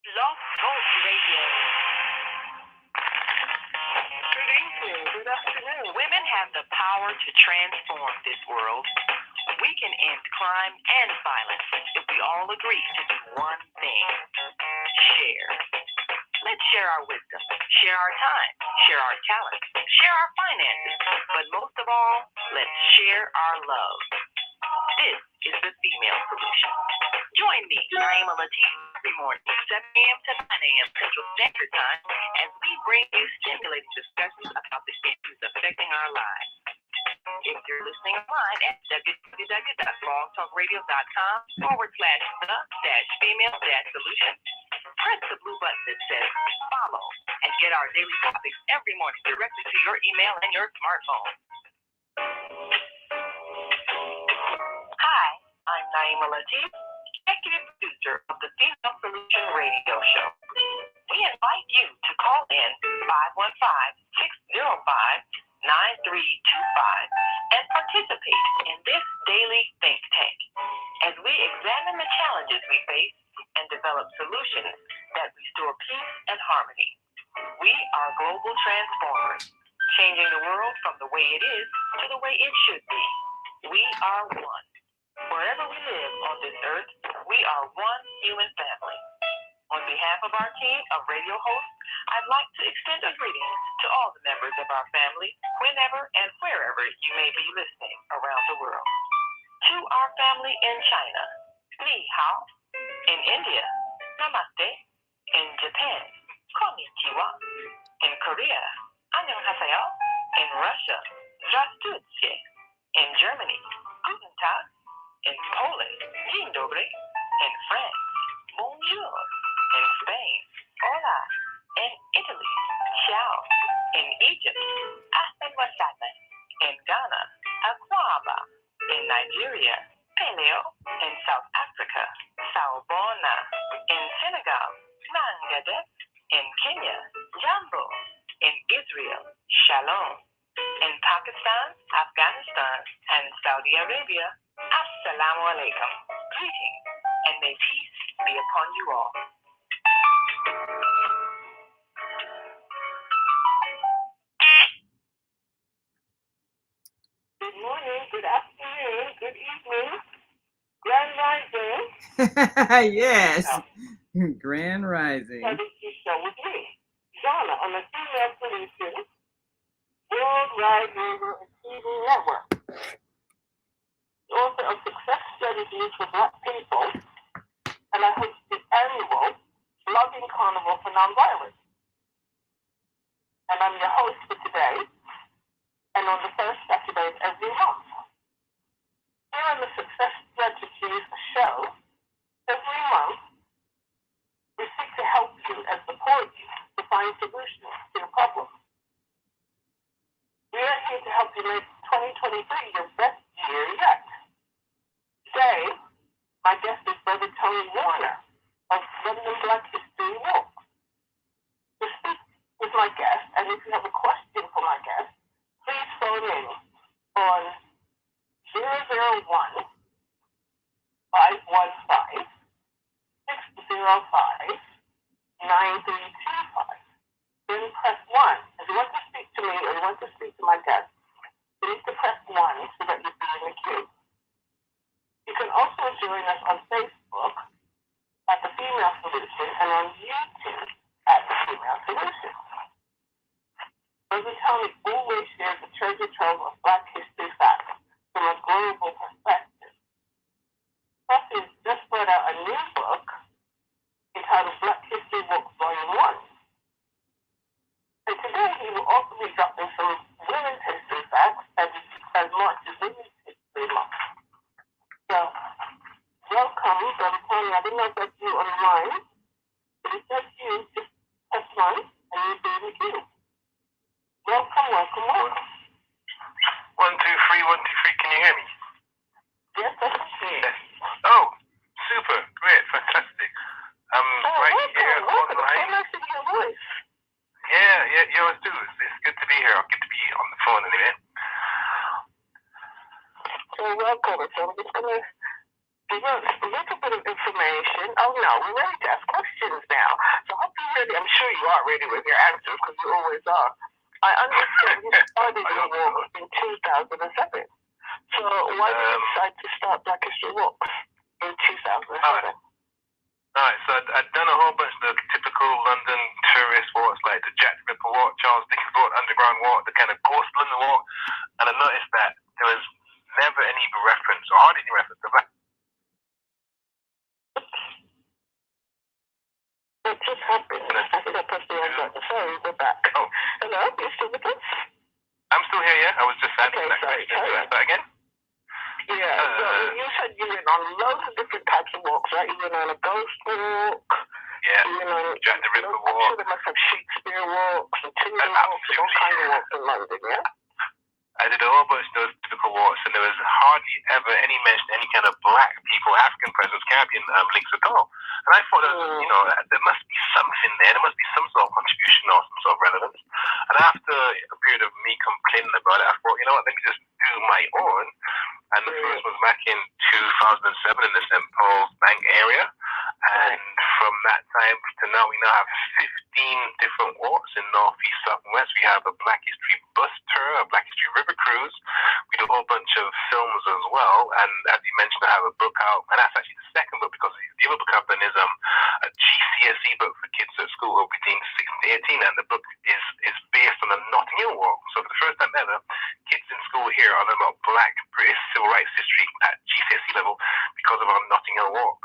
Blog Talk Radio. Good evening, good afternoon. Women have the power to transform this world. We can end crime and violence if we all agree to do one thing: share. Let's share our wisdom, share our time, share our talents, share our finances, but most of all, let's share our love. This is the Female Solution. Join me, Naima Latif, every morning, 7 a.m. to 9 a.m. Central Standard Time, as we bring you stimulating discussions about the issues affecting our lives. If you're listening online at www.blogtalkradio.com/the-female-solution, press the blue button that says follow and get our daily topics every morning directly to your email and your smartphone. Hi, I'm Naima Latif, executive producer of the Female Solution Radio Show. We invite you to call in 515-605-9325 and participate in this daily think tank as we examine the challenges we face and develop solutions that restore peace and harmony. We are global transformers, changing the world from the way it is to the way it should be. We are one. Wherever we live on this earth, we are one human family. On behalf of our team of radio hosts, I'd like to extend a greeting to all the members of our family, whenever and wherever you may be listening around the world. To our family in China, Ni Hao. In India, Namaste. In Japan, Konnichiwa. In Korea, Annyeonghaseyo. In Russia, Здравствуйте. In Germany, Guten Tag. In Poland, Dzień dobry. In France, Bonjour. In Spain, Hola. In Italy, Ciao. In Egypt, Ahlan wa sahlan. In Ghana, Akwaba. In Nigeria, Peleo. In South Africa, Sawubona. In Senegal, Nangadef. In Kenya, Jambo. In Israel, Shalom. In Pakistan, Afghanistan, and Saudi Arabia, Assalamu alaikum. Greetings, and may peace be upon you all. Good morning, good afternoon, good evening, Grand Rising. Yes, Grand Rising. This is show with me, Zhana, on the Female Solution Worldwide Radio and TV Network. Author of Success Strategies for Black People, and I host the annual Blogging Carnival for Nonviolence. And I'm your host for today, and on the first Saturday of every month. Here on the Success Strategies show, every month, we seek to help you and support you to find solutions to your problems. We are here to help you make 2023 your best year yet. Today, my guest is Brother Tony Warner of London Black History Walk. To speak with my guest, and if you have a question for my guest, please phone in on 001-515-605-9325. Then press 1. If you want to speak to me or you want to speak to my guest, you need to press 1 so that you be in the queue. You can also join us on Facebook at The Female Solution and on YouTube at The Female Solution. Brother Tony always shares a treasure trove of Black history facts from a global perspective. Plus, he's just brought out a new book entitled Black History Walk Volume 1. And today he will also be dropping some women's history facts as March is Women's History Month. So, welcome, Brother Tony. I didn't know if that's you on the line. But if that's you, just press 1 and you'll be in the queue. Welcome, welcome, welcome. 1, 2, 3, 1, 2, 3. Can you hear me? Yes, I can hear you. Oh, super, great, fantastic. Right here welcome. online. So nice to hear your voice. Yeah, yours too. It's good to be here. I'll get to be on the phone in a minute. So welcome. So I'm just going to give us a little bit of information. Oh no, we're ready to ask questions now. So I hope you're ready. I'm sure you are ready with your answers because you always are. I understand you started your walk in 2007. So why did you decide to start Black History Walks in 2007? Alright, so I'd done a whole bunch of the typical London tourist walks, like the Jack the Ripper walk, Charles Dickens walk, Underground walk, the kind of Ghost London walk, and I noticed that there was never any reference, or hardly any reference to Black. What just happened? I think I pressed the wrong button. Sorry, we're back. Oh. Hello, you still with us? I'm still here, yeah? I was just answering that question. Should I start again? Yeah, so you said you went on loads of different types of walks, right? You went on a ghost walk. Yeah, you went on Jack the Ripper walk. I'm sure there must have Shakespeare walks and Tudor walks and all kinds of walks in London, yeah? I did a whole bunch of those typical walks, and there was hardly ever any mention of any kind of black people, African presence, Caribbean links at all. And I thought, there must be something there. There must be some sort of contribution or some sort of relevance. And after a period of me complaining about it, I thought, you know what, let me just do my own. And the first was back in 2007 in the St. Paul's Bank area. And from that time to now, we now have 15 different walks in North, East, South, and West. We have a Black History bus tour, a Black History river cruise. We do a whole bunch of films as well. And as you mentioned, I have a book out. And that's actually the second book, because the other book I've done is a GCSE book for kids at school who are between 6 to 18. And the book is based on the Notting Hill Walk. So for the first time ever, kids in school here are learning about Black British civil rights history at GCSE level because of our Notting Hill Walk.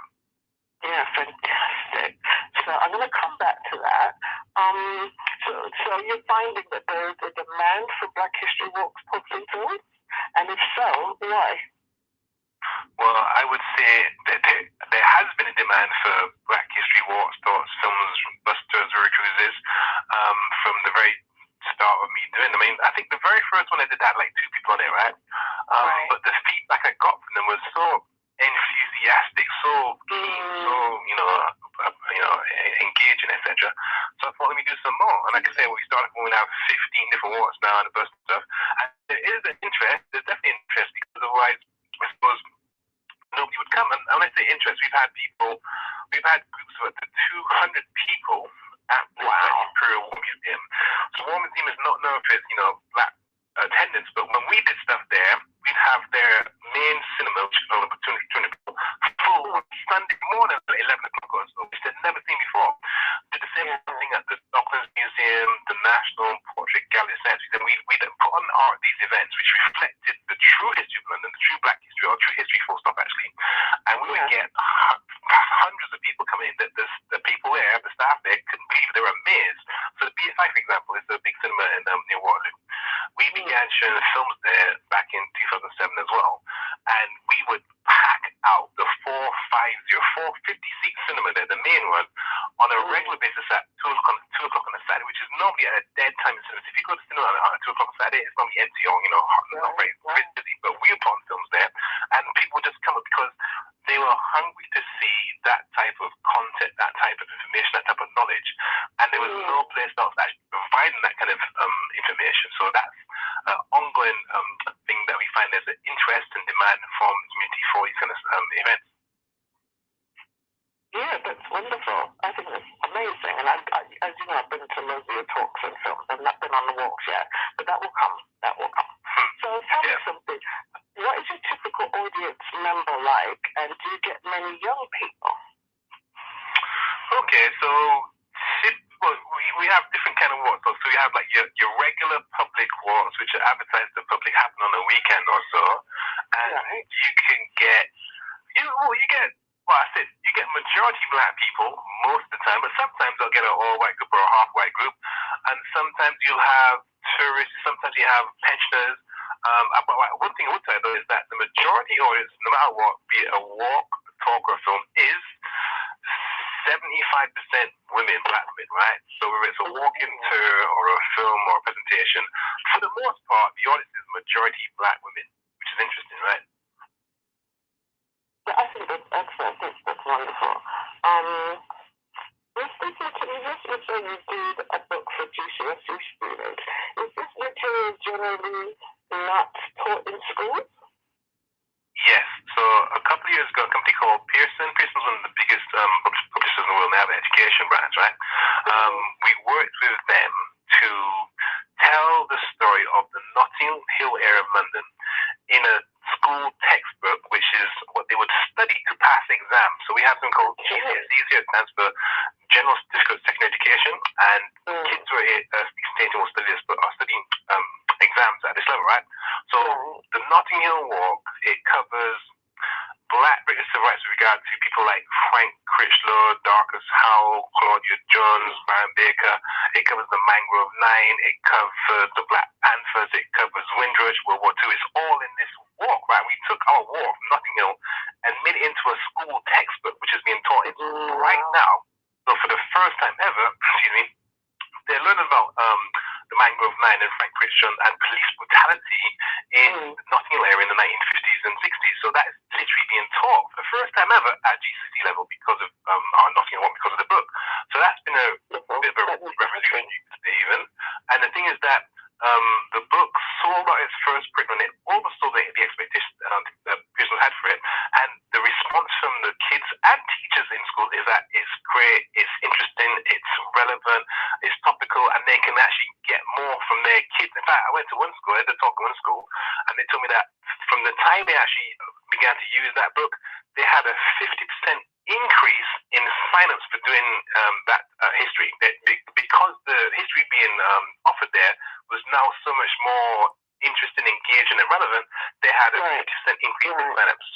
Yeah, fantastic. So I'm going to come back to that. So you're finding that there is a demand for Black History Walks public films? And if so, why? Well, I would say that there has been a demand for Black History Walks, thoughts, films, bus tours, river cruises, from the very start of me doing them. I mean, I think the very first one I did had like 2 people on it, right? But the feedback I got from them was so enthusiastic, so keen, so engaging, etc. So I thought, let me do some more. And like I say, we started when we have 15 different walks now and the bus stuff. And there is an interest. There's definitely interest, because otherwise, I suppose, nobody would come. And when I say interest, we've had groups of up to 200 people at the Imperial War Museum. So War Museum is not known for its, black attendance, but when we did stuff there, we'd have their main cinema, which is over 200 people, full on Sunday morning at 11 o'clock or so, which they'd never seen before. Did the same thing at the Docklands Museum, the National Portrait Gallery, etc. We'd put on these events which reflected the true history of London, the true black history, or true history full stop actually. And we would get hundreds of people coming in. The people there, the staff there, couldn't believe they were amazed. So the BSI, for example, is a big cinema in near Waterloo. We began showing films there back in 2007 as well, and we would pack out the 450-seat cinema there, the main one, on a regular basis at 2 o'clock on a Saturday, which is normally at a dead time in cinemas. If you go to cinema at 2 o'clock on Saturday, it's normally empty or not very busy. But we would put on films there, and people would just come up because they were hungry to see that type of content, that type of information, that type of knowledge, and there was no place else actually providing that kind of information. So that's an ongoing thing that we find there's an interest and demand from the community for these kind of events. Yeah, that's wonderful. I think that's amazing. And as you know, I've been to loads of your talks and films. I've not been on the walks yet, but that will come. That will come. So tell me something. What is your typical audience member like, and do you get many young people? Okay, so we have different kind of walks. So we have like your regular public walks, which are advertised to the public, happen on a weekend or so, and you can get you get majority black people most of the time, but sometimes they'll get an all-white group or a half-white group, and sometimes you'll have tourists, sometimes you have pensioners. But one thing I would say though is that the majority audience, no matter what, be it a walk, a talk, or a film, is 75% women, black women, right? So whether it's a walking tour or a film or a presentation, for the most part, the audience is majority black women, which is interesting, right? I think that's excellent. That's wonderful. This material you did a book for GCSE students. Is this material generally not taught in schools? Yes. So a couple of years ago, a couple company called Pearson. Pearson's one of the biggest publishers in the world. They have education brands, right? We worked with them to tell the story of the Notting Hill area of London in a school textbook, which is what they would study to pass exams. So we have something called GCSEs here, it stands for General Certificate of Secondary Education, and kids who are speaking will study this, but are studying exams at this level, right? So the Notting Hill Walk, it covers Black British civil rights with regard to people like Frank Critchlow, Darcus Howell, Claudia Jones, Brian Baker. It covers the Mangrove Nine. It covers the Black Panthers. It covers Windrush, World War II. It's all in this walk, right? We took our walk from Notting Hill and made it into a school textbook, which is being taught in school right now. So for the first time ever, they're learning about the Mangrove Nine and Frank Critchlow and police brutality in the Notting Hill area in the 1950s and 60s. So that is literally being taught for the first time ever at GCSE level because of our Notting Hill, because of the book. So that's been a bit of a revolution, you could say even. And the thing is that the book sold out its first print and it oversold the expectations that Pearson had for it. And the response from the kids and teachers in school is that it's great, it's interesting, it's relevant, it's topical, and they can actually get more from their kids. In fact, I went to one school, I had a talk in one school, and they told me that from the time they actually began to use that book, they had a 50% increase in sign-ups for doing that history. Because the history being offered there was now so much more interesting, engaging, and relevant, they had a 50% increase in sign-ups.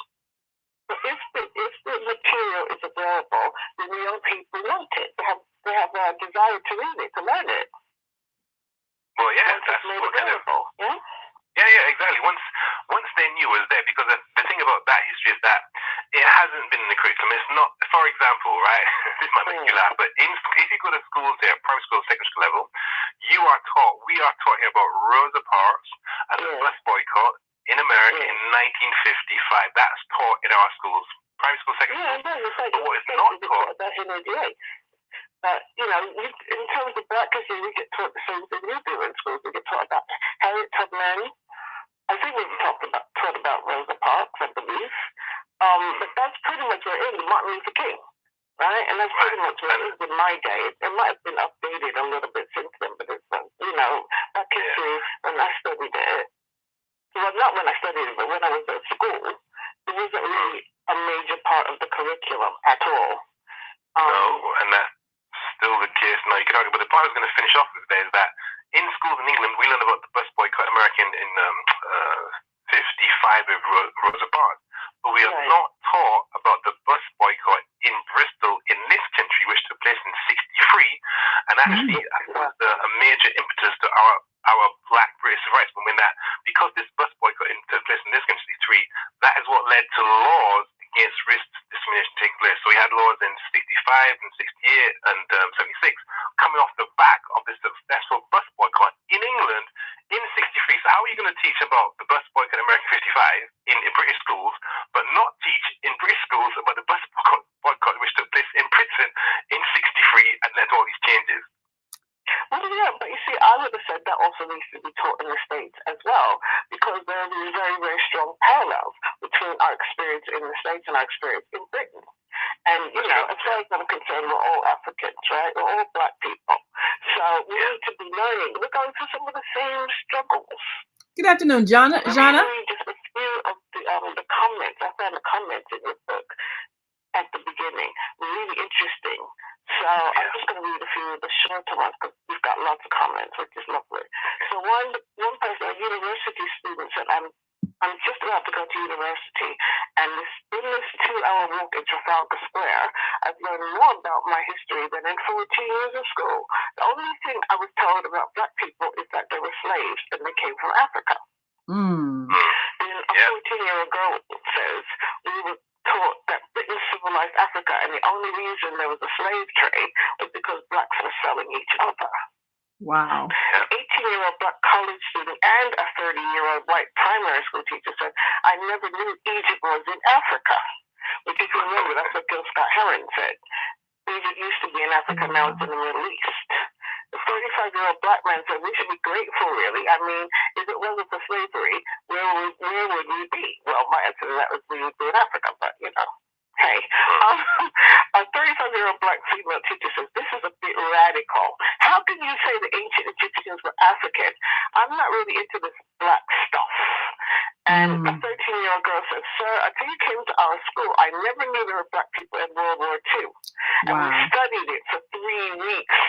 But if the material is available, then the young people want it. They have a desire to read it, to learn it. Well, yeah, that's made what available. Yeah, exactly. Once they knew it was there, because the thing about that history is that it hasn't been in the curriculum. It's not, for example, right? This might make you laugh, but if you go to schools here, primary school, secondary school level, we are taught here about Rosa Parks and the bus boycott in America in 1955. That's taught in our schools, primary school, secondary school. But what is not taught? But, in terms of Black history, we get taught the same thing we do in schools. We get taught about Harriet Tubman. I think we've taught about Rosa Parks, I believe. But that's pretty much where it is, Martin Luther King, right? And that's pretty much where it is in my day. It might have been updated a little bit since then, but it's, Black history, when I studied it, well, not when I studied it, but when I was at school, it wasn't really a major part of the curriculum at all. No, and that's still the case now. You can argue, but the part I was going to finish off with today is that in schools in England, we learned about the bus boycott in America in 55 with Rosa Parks. But we are not taught about the bus boycott in Bristol in this country, which took place in 63. And actually, that was a major impetus to our Black British rights movement, that because this bus boycott took place in this country, 63, that is what led to laws against race discrimination taking place. So we had laws in 65 and 68 and 76 coming off the back of the successful bus boycott in England in 63. So how are you going to teach about the bus boycott in America 55 in British schools, but not teach in British schools about the bus boycott which took place in Britain in 63 and led to all these changes? Well, yeah, but you see, I would have said that also needs to be taught in the States as well, because there are these very, very strong parallels between our experience in the States and our experience in Britain. And, as far as I'm concerned, we're all Africans, right? We're all Black people. So we need to be learning. We're going through some of the same struggles. Good afternoon, Zhana. Just a few of the comments. I found the comments in your book at the beginning really interesting. So I'm just going to read a few of the shorter ones because we've got lots of comments, which is lovely. So one person, a university student, said, I'm just about to go to university, and in this 2-hour walk in Trafalgar Square, I've learned more about my history than in 14 years of school. The only thing I was told about Black people is that they were slaves and they came from Africa. Then a 14-year-old girl says, we were taught that Britain civilized Africa, and the only reason there was a slave trade was because Blacks were selling each other. Wow. An 18-year-old Black college student and a 30-year-old white primary school teacher said, I never knew Egypt was in Africa. Which, if you remember, that's what Gil Scott-Heron said. Egypt used to be in Africa, now it's in the Middle East. The 35-year-old Black man said, we should be grateful, really. I mean, if it wasn't for slavery, where would we be? Well, my answer to that was we would be in Africa, but, really into this black stuff. And a 13-year-old girl said, "Sir, until you came to our school, I never knew there were black people in World War II. And we studied it for 3 weeks.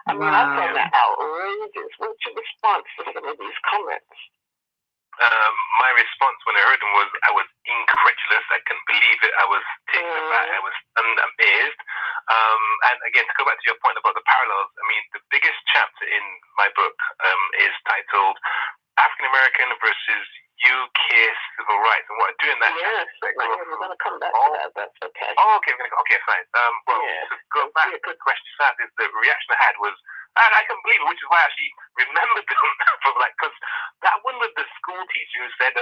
I mean, I found that outrageous. What's your response to some of these comments?" My response when I heard them was I was incredulous. I couldn't believe it. I was taken aback. I was amazed. And again, to go back to your point about the parallels, I mean, the biggest chapter in my book is titled African American versus UK Civil Rights. And what I do in that chapter... we're going to come back to that. That's okay. Oh, okay. Okay, fine. To go back to the question you asked, the reaction I had was, and I can believe it, which is why I actually remembered them because that one with the school teacher who said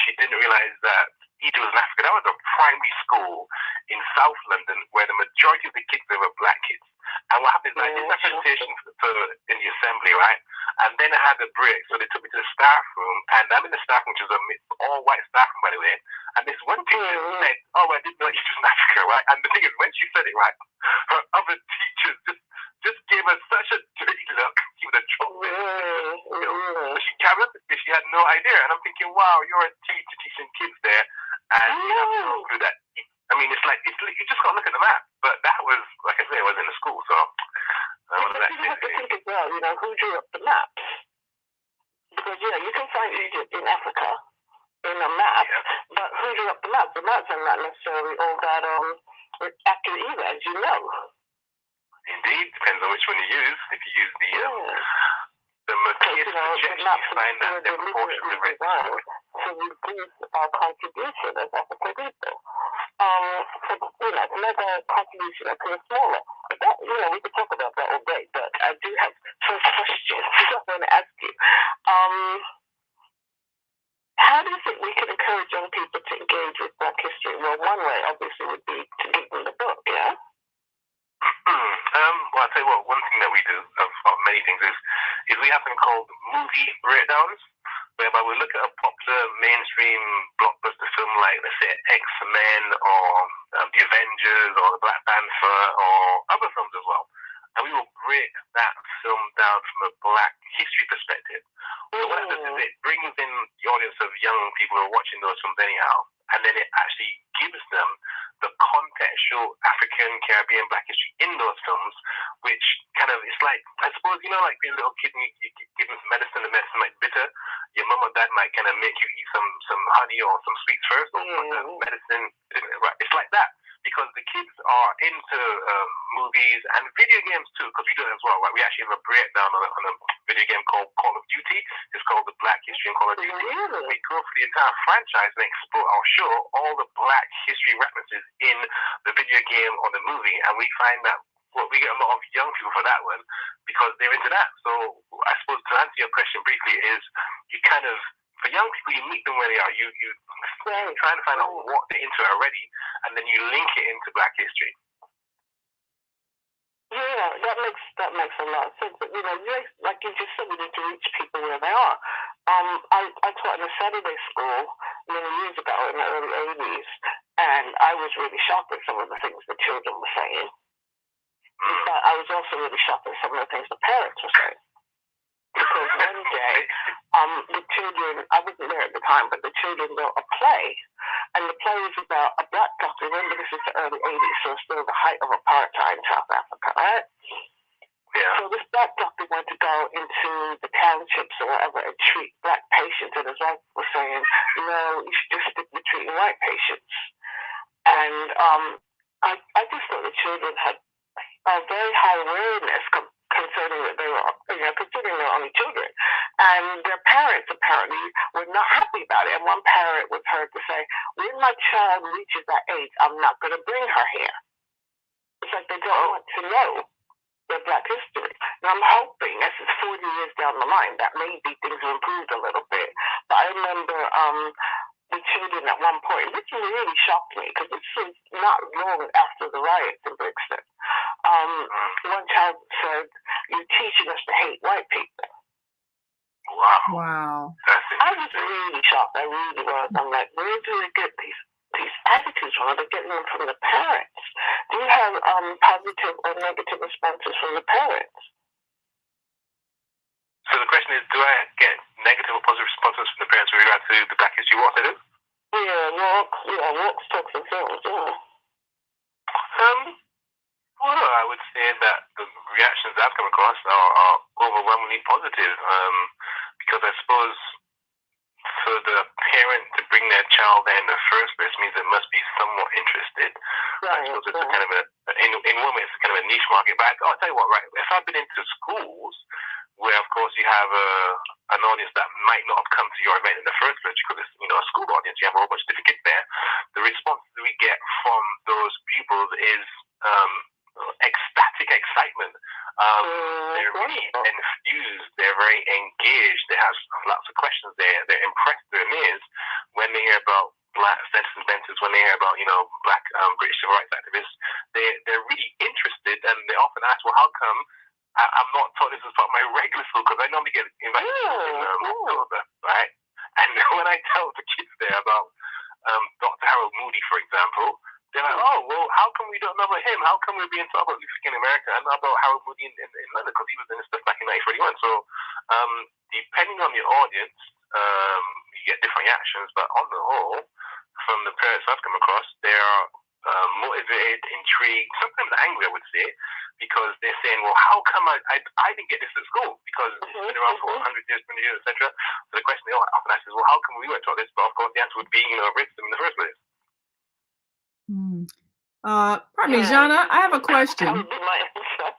she didn't realize that Egypt was in Africa. That was a primary school in South London where the majority of the kids there were black kids. And what happened is I did that presentation in the assembly, right? And then I had a break, so they took me to the staff room, and I'm in the staff room, which is a all-white staff room, by the way. And this one teacher said, "Oh, I didn't know Egypt was in Africa," right? And the thing is, when she said it, right, her other teachers just gave her such a dirty look. She would have dropped it. So she carried on with this. She had no idea. And I'm thinking, wow, you're a teacher teaching kids there, and you have to go through that. I mean, it's like, you just got to look at the map. But that was, like I say, I was in the school, so... But you have to think as well, who drew up the maps? Because, you can find Egypt in Africa in a map, but who drew up the maps? The maps are not necessarily all that accurate either, as you know. Indeed, depends on which one you use. If you use the Matthias projection, you find that they're proportionally right. To reduce our contribution as African people. To make our contribution appear smaller. But that, we could talk about that all day, but I do have some questions I want to ask you. How do you think we can encourage young people to engage with Black history? Well, one way, obviously, would be to give them the book, yeah? Well, I'll tell you what, one thing that we do, of many things, is we have something called movie breakdowns, whereby we look at a popular mainstream blockbuster film like, let's say, X-Men or The Avengers or The Black Panther or other films as well. And we will break that film down from a Black history perspective. So what it does is it brings in the audience of young people who are watching those films anyhow, and then it actually gives them the contextual African, Caribbean, Black history in those films, which kind of, it's like, I suppose, like being a little kid and you give them some medicine, the medicine might be bitter. Your mum or dad might kind of make you eat some honey or some sweets first, or put the medicine, right? It's like that. Because the kids are into movies and video games too, because we do it as well, right? We actually have a breakdown on a video game called Call of Duty. It's called the Black History in Call of Duty. We go through the entire franchise and explore or show all the Black history references in the video game or the movie, and we find that we get a lot of young people for that one because they're into that. So I suppose to answer your question briefly is you kind of, for young people, you meet them where they are. You try to find out what they're into already, and then you link it into Black history. Yeah, that makes a lot of sense. But like you just said, we need to reach people where they are. I taught in a Saturday school many years ago in the early 80s, and I was really shocked at some of the things the children were saying. But I was also really shocked at some of the things the parents were saying. Because one day, the children, I wasn't there at the time, but the children wrote a play. And the play was about a Black doctor. Remember, this is the early 80s, so it's still the height of apartheid in South Africa, right? Yeah. So this Black doctor wanted to go into the townships or wherever and treat Black patients. And his wife was saying, no, you should just stick to treating white patients. And I just thought the children had a very high awareness concerning that they were, considering they were only children. And their parents apparently were not happy about it. And one parent was heard to say, when my child reaches that age, I'm not going to bring her here. It's like they don't want to know their Black history. And I'm hoping, as it's 40 years down the line, that maybe things have improved a little bit. But I remember the children at one point, which really shocked me, because this was not long after the riots in Brixton. One child said, "You're teaching us to hate white people." Wow. I was really shocked. I really was. I'm like, where do they get these attitudes from? Are they getting them from the parents? Do you have positive or negative responses from the parents? So the question is, do I get negative or positive responses from the parents with regard to the Black History Walks I do? Walks, talks, and films, yeah. Well, I would say that the reactions I've come across are overwhelmingly positive, because I suppose for the parent to bring their child there in the first place means they must be somewhat interested. Right. I suppose it's a kind of in one way, it's kind of a niche market. But I'll tell you what, right? If I've been into schools where, of course, you have an audience that might not have come to your event in the first place because it's, a school audience, you have a whole bunch of different kids there. The responses we get from those pupils is ecstatic excitement. They're really infused. They're very engaged. They have lots of questions. They're impressed. They're amazed when they hear about Black census inventors, when they hear about Black British civil rights activists. They're really interested, and they often ask, well, how come I'm not taught this as part of my regular school? Because I normally get invited in October, right? And when I tell the kids there about Dr. Harold Moody, for example, they're like, oh, well, how come we don't know about him? How come we're being taught about Luther King in America and not about Harold Moody in London? Because he was in this stuff back in 1941. So depending on your audience, you get different reactions. But on the whole, from the parents I've come across, they are motivated, intrigued, sometimes angry, I would say, because they're saying, well, how come I didn't get this at school? Because it's been around for 100 years, 20 years, etc. So the question they often ask is, well, how come we weren't taught this? But of course, the answer would be, racism in the first place. Pardon me, Zhana, I have a question. That would be my answer.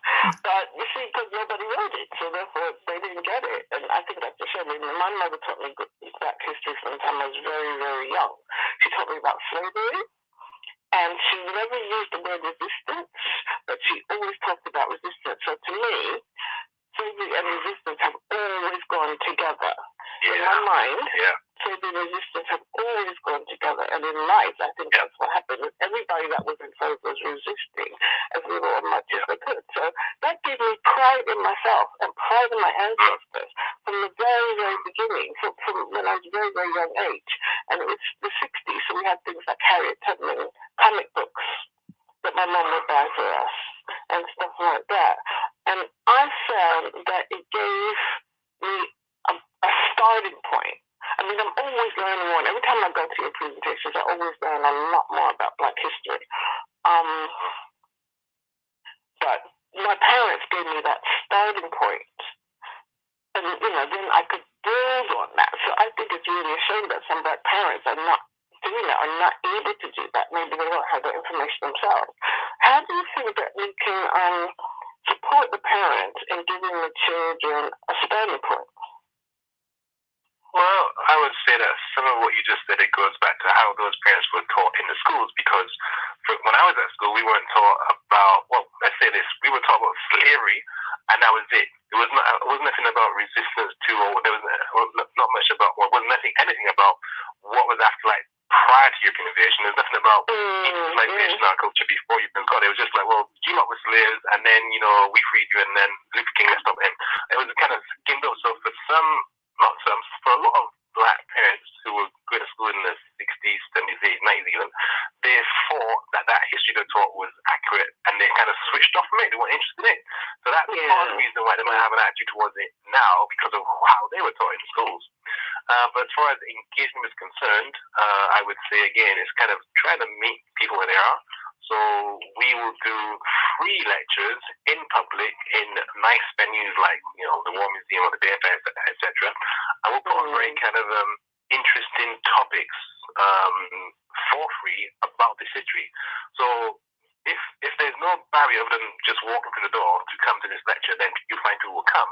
But you see, because nobody wrote it, so therefore they didn't get it. And I think that's a shame. My mother taught me Black history from the time I was very, very young. She taught me about slavery, and she never used the word resistance, but she always talked about resistance. So to me, slavery and resistance have always gone together. In my mind, slavery and resistance have always gone together. And in life, I think that's what happened. Everybody that was in slave was resisting as little or much as they could. So that gave me pride in myself and pride in my ancestors from the very, very beginning, from when I was a very, very young age. And it was the 60s, so we had things like Harriet Tubman comic books that my mom would buy for us and stuff like that. And I found that it gave me a starting point. I mean, I'm always learning more. Every time I go to your presentations, I always learn a lot more about Black history. But my parents gave me that starting point. And, then I could build on that. So I think it's really a shame that some Black parents are not doing that, are not able to do that. Maybe they don't have the information themselves. How do you think that we can support the parents in giving the children a starting point? Well, I would say that some of what you just said, it goes back to how those parents were taught in the schools, because when I was at school, we weren't taught about, well, let's say this, we were taught about slavery, and that was it. It was nothing about resistance to, or there was not much about, well, wasn't anything about what was after, like, prior to European invasion. There's nothing about civilization, our culture before European God. It was just like, well, you lot were slaves, and then, we freed you, and then Luther King left up, and it was kind of skimmed up. So for for a lot of Black parents who were going to school in the 60s, 70s, 80s, 90s even, they thought that history they taught was accurate, and they kind of switched off from it. They weren't interested in it. So that's part of the reason why they might have an attitude towards it now, because of how they were taught in schools. But as far as engagement is concerned, I would say, again, it's kind of trying to meet people where they are. So we will do free lectures in public in nice venues like, the War Museum or the Bay Fair, etc. And we'll put on very kind of interesting topics for free about this history. So if there's no barrier other than just walking through the door to come to this lecture, then you'll find people will come.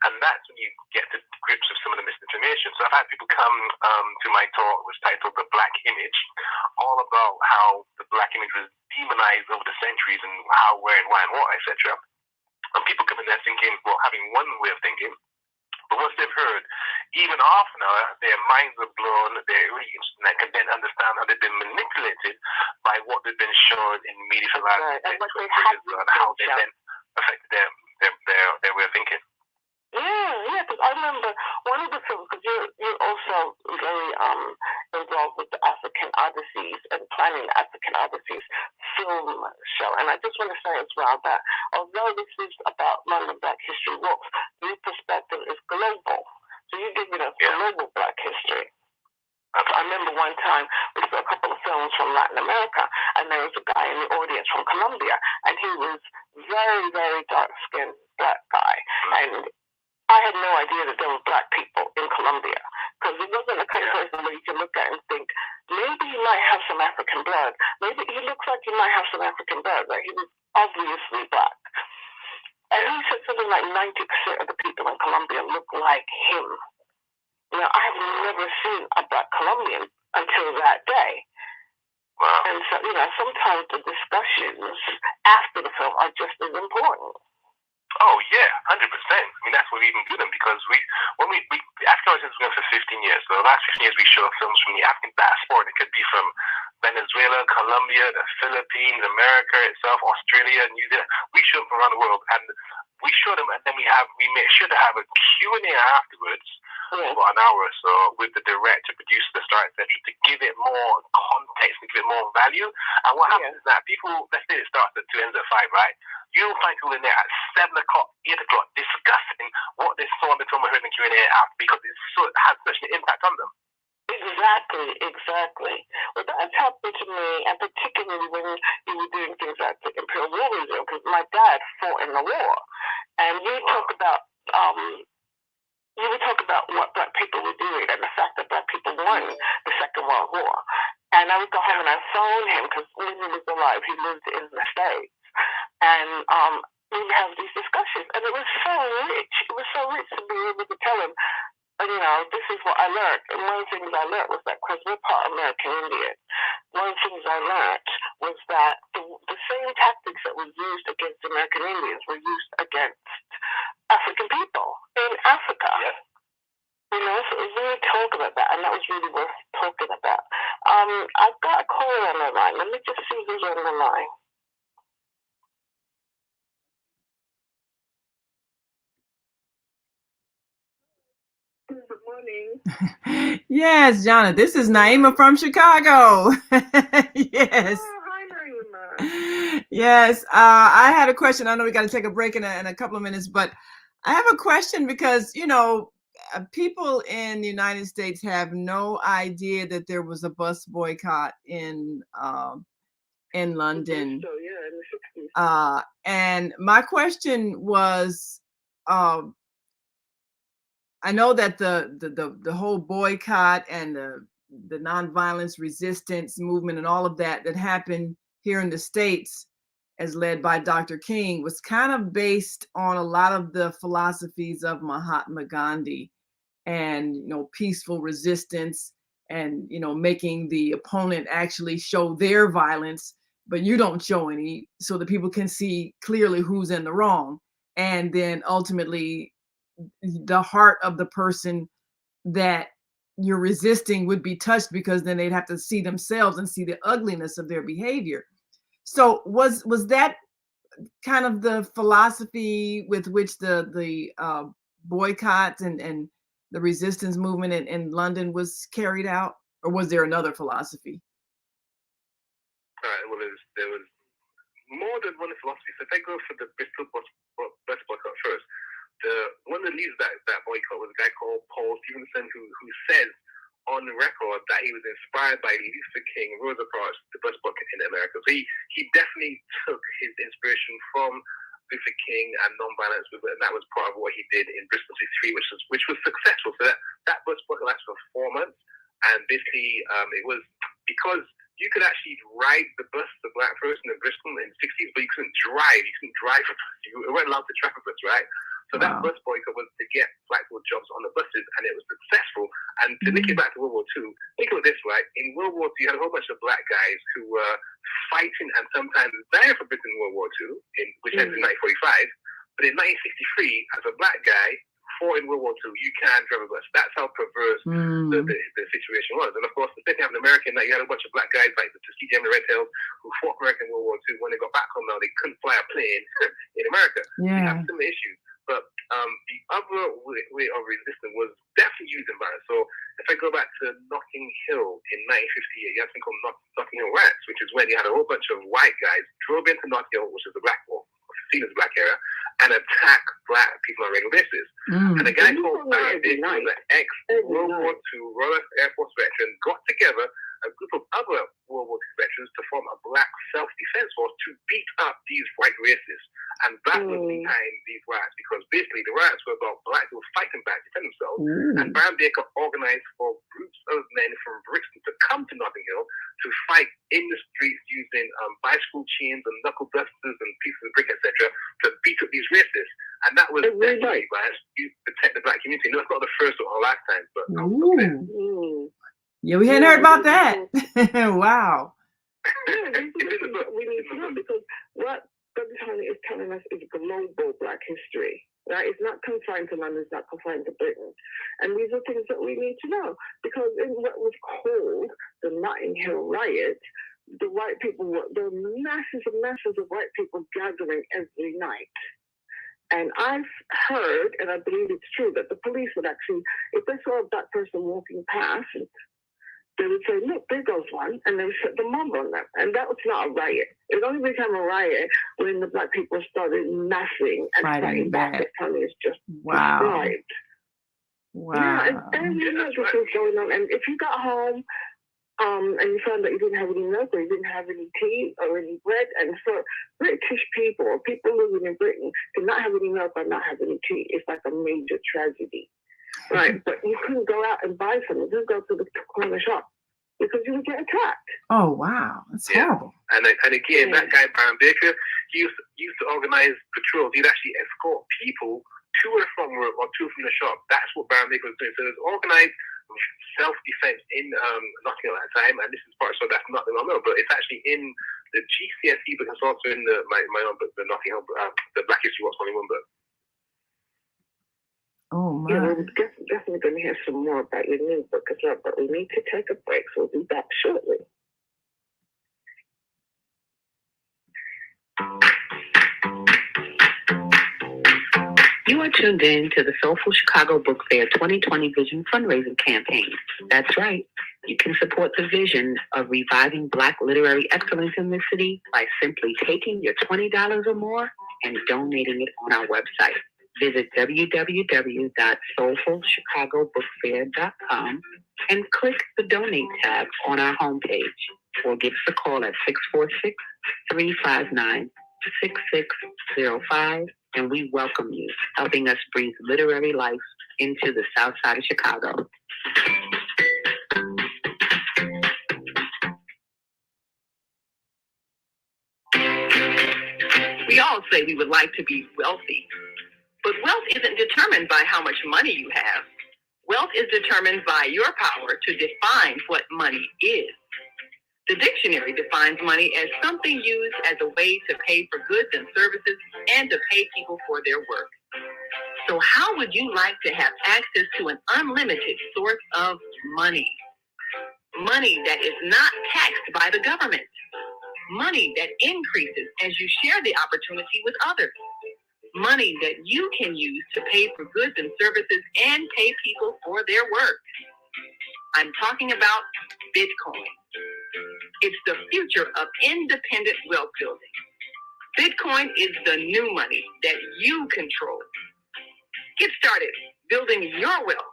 And that's when you get to grips with some of the misinformation. So I've had people come to my talk, which is titled The Black Image, all about how the Black image was demonized over the centuries and how, where, and why, and what, etc. And people come in there thinking, well, having one way of thinking, but once they've heard even half an hour, their minds are blown, they're really interested, and they can then understand how they've been manipulated by what they've been shown in media for the last 10, 20 years, and how they then affected their way of thinking. Yeah, because I remember one of the films, because you're also very involved with the African Odysseys and planning the African Odysseys film show. And I just want to say as well that although this is about London Black History Walks, your perspective is global. So you're giving us global Black history. I remember one time we saw a couple of films from Latin America, and there was a guy in the audience from Colombia, and he was very, very dark-skinned Black guy. And I had no idea that there were Black people in Colombia, because it wasn't the kind of person where you can look at and think, maybe he might have some African blood. Maybe he looks like he might have some African blood. Like he was obviously Black. And he said something like 90% of the people in Colombia look like him. You know, I've never seen a Black Colombian until that day. Wow. And so, you know, sometimes the discussions after the film are just as important. Oh yeah, 100%. I mean, that's what we even do them, because African Odysseys was going for 15 years. So the last 15 years we show films from the African diaspora. It could be from Venezuela, Colombia, the Philippines, America itself, Australia, New Zealand. We show them from around the world, and we show them, and then we make sure to have a Q&A afterwards for an hour or so with the director, producer, the star, etc., to give it more context, to give it more value. And what happens is that people, let's say it starts at 2, ends at 5, right? You'll find people in there at 7 o'clock, 8 o'clock discussing what they saw in the film and heard in the Q&A after, because it has such an impact on them. Exactly. Well, that's happened to me, and particularly when you were doing things like the Imperial War Museum, because my dad fought in the war, and you would talk about what Black people were doing and the fact that Black people won the Second World War. And I would go home and I'd phone him, because when he was alive, he lived in the States, and we'd have these discussions, and it was so rich. It was so rich to be able to tell him, you know, this is what I learned. And one of the things I learned was that, because we're part American Indian, one of the things I learned was that the same tactics that were used against American Indians were used against African people in Africa. You know, so we really talk about that, and that was really worth talking about. I've got a caller on the line. Let me just see who's on the line. Good morning. Yes, Zhana, this is Naima from Chicago. Yes. Oh, hi, Naima. Yes, I had a question. I know we got to take a break in a couple of minutes, but I have a question because, you know, people in the United States have no idea that there was a bus boycott in London. So, yeah, in the 60s. And my question was, I know that the whole boycott and the nonviolence resistance movement and all of that happened here in the States, as led by Dr. King, was kind of based on a lot of the philosophies of Mahatma Gandhi, and, you know, peaceful resistance, and, you know, making the opponent actually show their violence, but you don't show any, so that people can see clearly who's in the wrong. And then ultimately the heart of the person that you're resisting would be touched, because then they'd have to see themselves and see the ugliness of their behavior. So was that kind of the philosophy with which the boycott and the resistance movement in London was carried out, or was there another philosophy? All right. Well, there was more than one philosophy. So if I go for the Bristol bus boycott first, one that leads that boycott was a guy called Paul Stevenson, who says on the record that he was inspired by Luther King, Rosa Parks, the bus boycott in America. So he definitely took his inspiration from Luther King and nonviolence movement, and that was part of what he did in Bristol 63, which was successful. So that bus boycott lasted for 4 months, and basically it was because you could actually ride the bus, the Black person in Bristol in the 60s, but you couldn't drive. You weren't allowed to drive a bus, right? So that bus boycott was to get Black people jobs on the buses, and it was successful. And to link it back to World War II, think of this, right? In World War II, you had a whole bunch of Black guys who were fighting and sometimes dying for Britain in World War II, which ended in 1945. But in 1963, as a Black guy, fought in World War II, you can't drive a bus. That's how perverse the situation was. And of course, the thing happened in America, that you had a bunch of Black guys like the Tuskegee and the Red Tails who fought America in World War II. When they got back home now, they couldn't fly a plane in America. Yeah. We have similar issues. But the other way of resistance was definitely using violence. So if I go back to Notting Hill in 1958, you have something called Notting Hill riots, which is when you had a whole bunch of white guys drove into Notting Hill, which is the black wall, seen as the black area, and attack black people on a regular basis. And a guy called Barry Dick, who was an ex-World War II Royal Air Force veteran, got together a group of other World War II veterans to form a black self-defense force to beat up these white racists. And that was behind these riots, because basically the riots were about black people fighting back, defending themselves. And Baron Baker organized for groups of men from Brixton to come to Notting Hill to fight in the streets using bicycle chains and knuckle dusters and pieces of brick, etc., to beat up these racists. And that was definitely riots to protect the black community. No, it's not the first or last time, but yeah, we hadn't heard about that. Wow. Yeah, we need to know, because what Zhana is telling us is global black history. Right? It's not confined to London, it's not confined to Britain. And these are things that we need to know, because in what was called the Notting Hill riot, the white people there were masses and masses of white people gathering every night. And I've heard, and I believe it's true, that the police would actually, if they saw a black person walking past, they would say, look, there goes one, and they would set the mob on them. And that was not a riot. It only became a riot when the black people started massing and fighting back. That Tony has just described. Wow. Yeah, and you know this was going on. And if you got home and you found that you didn't have any milk, or you didn't have any tea or any bread, and for British people or people living in Britain to not have any milk or not have any tea, it's like a major tragedy. Right, but you couldn't go out and buy something. Just go to the corner shop, because you would get attacked. Oh, wow. That's horrible. And again, that guy, Baron Baker, he used to organize patrols. He'd actually escort people to and from work or to and from the shop. That's what Baron Baker was doing. So there's organized self-defense in Notting Hill at the time. And this is part, so that's not the well known, but it's actually in the GCSE book. It's also in my own book, the Notting Hill, the Black History What's Only One book. Oh, my. Yeah, we're definitely going to hear some more about your new book as well, but we need to take a break, so we'll be back shortly. You are tuned in to the Soulful Chicago Book Fair 2020 Vision Fundraising Campaign. That's right. You can support the vision of reviving Black literary excellence in this city by simply taking your $20 or more and donating it on our website. Visit www.soulfulchicagobookfair.com and click the Donate tab on our homepage, or give us a call at 646-359-6605, and we welcome you, helping us breathe literary life into the South Side of Chicago. We all say we would like to be wealthy. But wealth isn't determined by how much money you have. Wealth is determined by your power to define what money is. The dictionary defines money as something used as a way to pay for goods and services and to pay people for their work. So how would you like to have access to an unlimited source of money? Money that is not taxed by the government. Money that increases as you share the opportunity with others. Money that you can use to pay for goods and services and pay people for their work. I'm talking about Bitcoin. It's the future of independent wealth building. Bitcoin is the new money that you control. Get started building your wealth.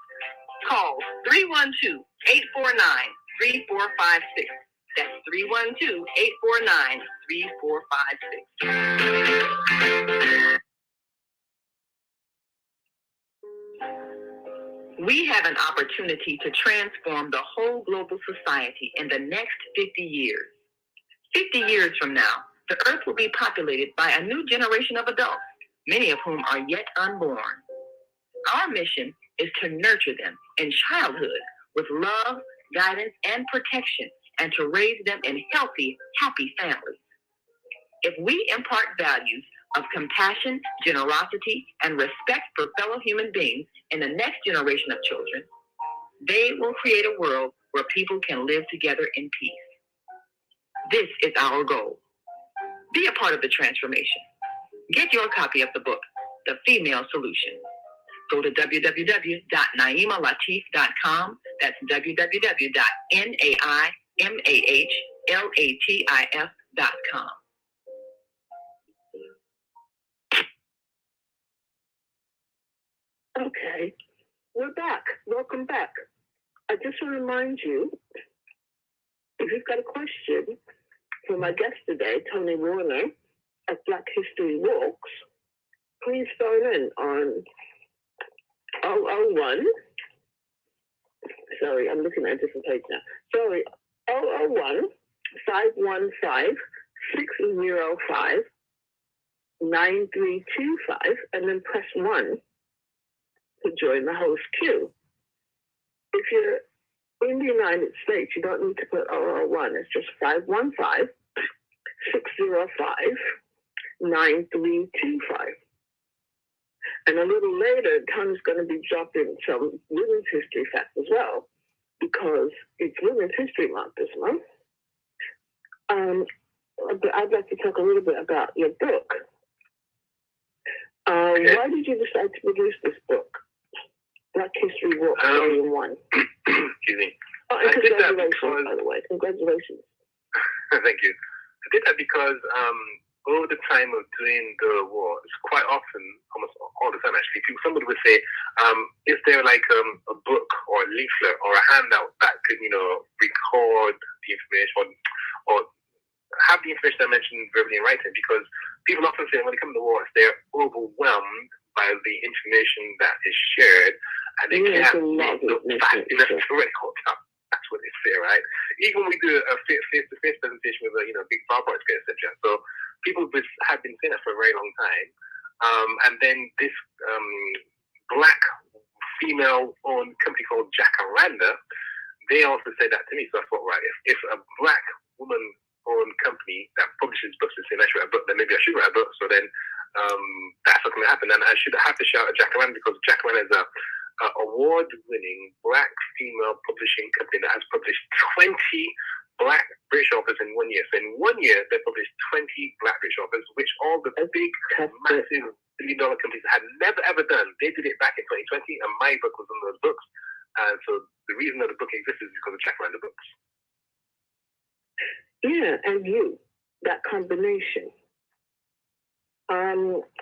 Call 312-849-3456. That's 312-849-3456. We have an opportunity to transform the whole global society in the next 50 years. 50 years from now, the earth will be populated by a new generation of adults, many of whom are yet unborn. Our mission is to nurture them in childhood with love, guidance, and protection, and to raise them in healthy, happy families. If we impart values of compassion, generosity, and respect for fellow human beings in the next generation of children, they will create a world where people can live together in peace. This is our goal. Be a part of the transformation. Get your copy of the book, The Female Solution. Go to www.naimalatif.com. That's www.naimalatif.com. Okay, we're back. Welcome back. I just want to remind you, if you've got a question for my guest today, Tony Warner at Black History Walks, please phone in on 001. Sorry, I'm looking at a different page now. Sorry, 001 515 605 9325, and then press 1 to join the host queue. If you're in the United States, you don't need to put 001. It's just 515 605 9325. And a little later, Tony's going to be dropping some women's history facts as well, because it's Women's History Month this month. I'd like to talk a little bit about your book. Why did you decide to produce this book, Black History Walk Volume 1? Excuse me. Oh, and congratulations, by the way. Congratulations. Thank you. I did that because over the time of doing the war, it's quite often, almost all the time actually, somebody would say, is there like a book or a leaflet or a handout that could, record the information or have the information I mentioned verbally in writing? Because people often say when it comes to wars, they're overwhelmed by the information that is shared, and they can't make the fast enough to record that. That's what they say, right? Even when we do a face-to-face presentation with a big PowerPoint screen, etc. So people have been saying that for a very long time. And then this black female-owned company called Jacaranda, they also said that to me. So I thought, right, if a black woman-owned company that publishes books is saying I should write a book, then maybe I should write a book. So then that's what's going to happen. And I should have to shout at Jacaranda, because Jacaranda is a award-winning black female publishing company that has published 20 black British authors in 1 year. So in 1 year, they published 20 black British authors, which all the big, massive billion-dollar companies had never, ever done. They did it back in 2020, and my book was on those books. And so the reason that the book exists is because of Jacaranda books. Yeah, and that combination.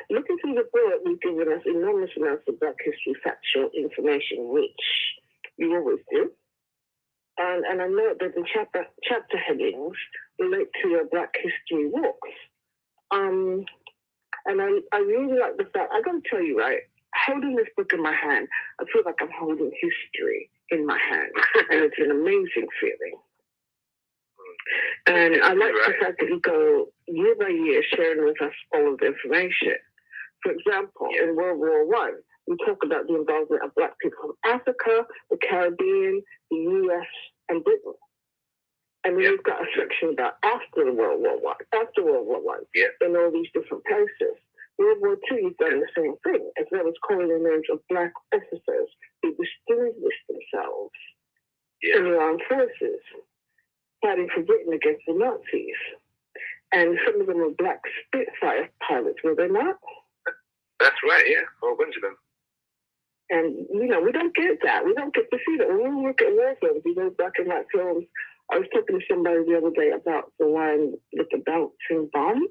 Looking through the book, you've given us enormous amounts of Black history factual information, which you always do. And I know that the chapter headings relate to your Black History Walks. And I really like the fact, I got to tell you, right, holding this book in my hand, I feel like I'm holding history in my hand. And it's an amazing feeling. And I like the fact that you go year by year sharing with us all of the information. For example, in World War I, we talk about the involvement of Black people from Africa, the Caribbean, the US, and Britain. And then we've got a section about after World War I, in all these different places. World War II, you've done the same thing, as well as calling the names of Black officers who distinguished themselves in the armed forces, fighting for Britain against the Nazis. And some of them were Black Spitfire pilots, were they not? That's right, yeah, a whole bunch of them. And, we don't get that. We don't get to see that. When we look at war films, black and white films, I was talking to somebody the other day about the one with the bouncing bomb.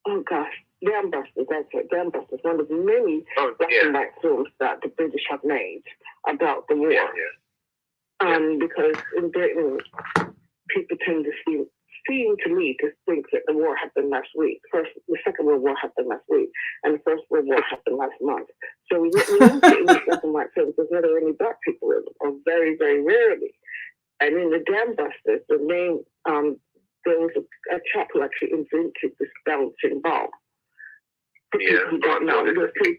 Oh, gosh. Dam Busters, that's it. Dam Busters, one of the many black and white films that the British have made about the war. Because in Britain, people tend to seem to me to think that the war happened last week. The Second World War happened last week, and the First World War happened last month. So we don't get in these black and white films. There's never any black people in them, or very, very rarely. And in the Dam Busters, the name, there was a chap who actually invented this bouncing bomb. People who don't know, there's three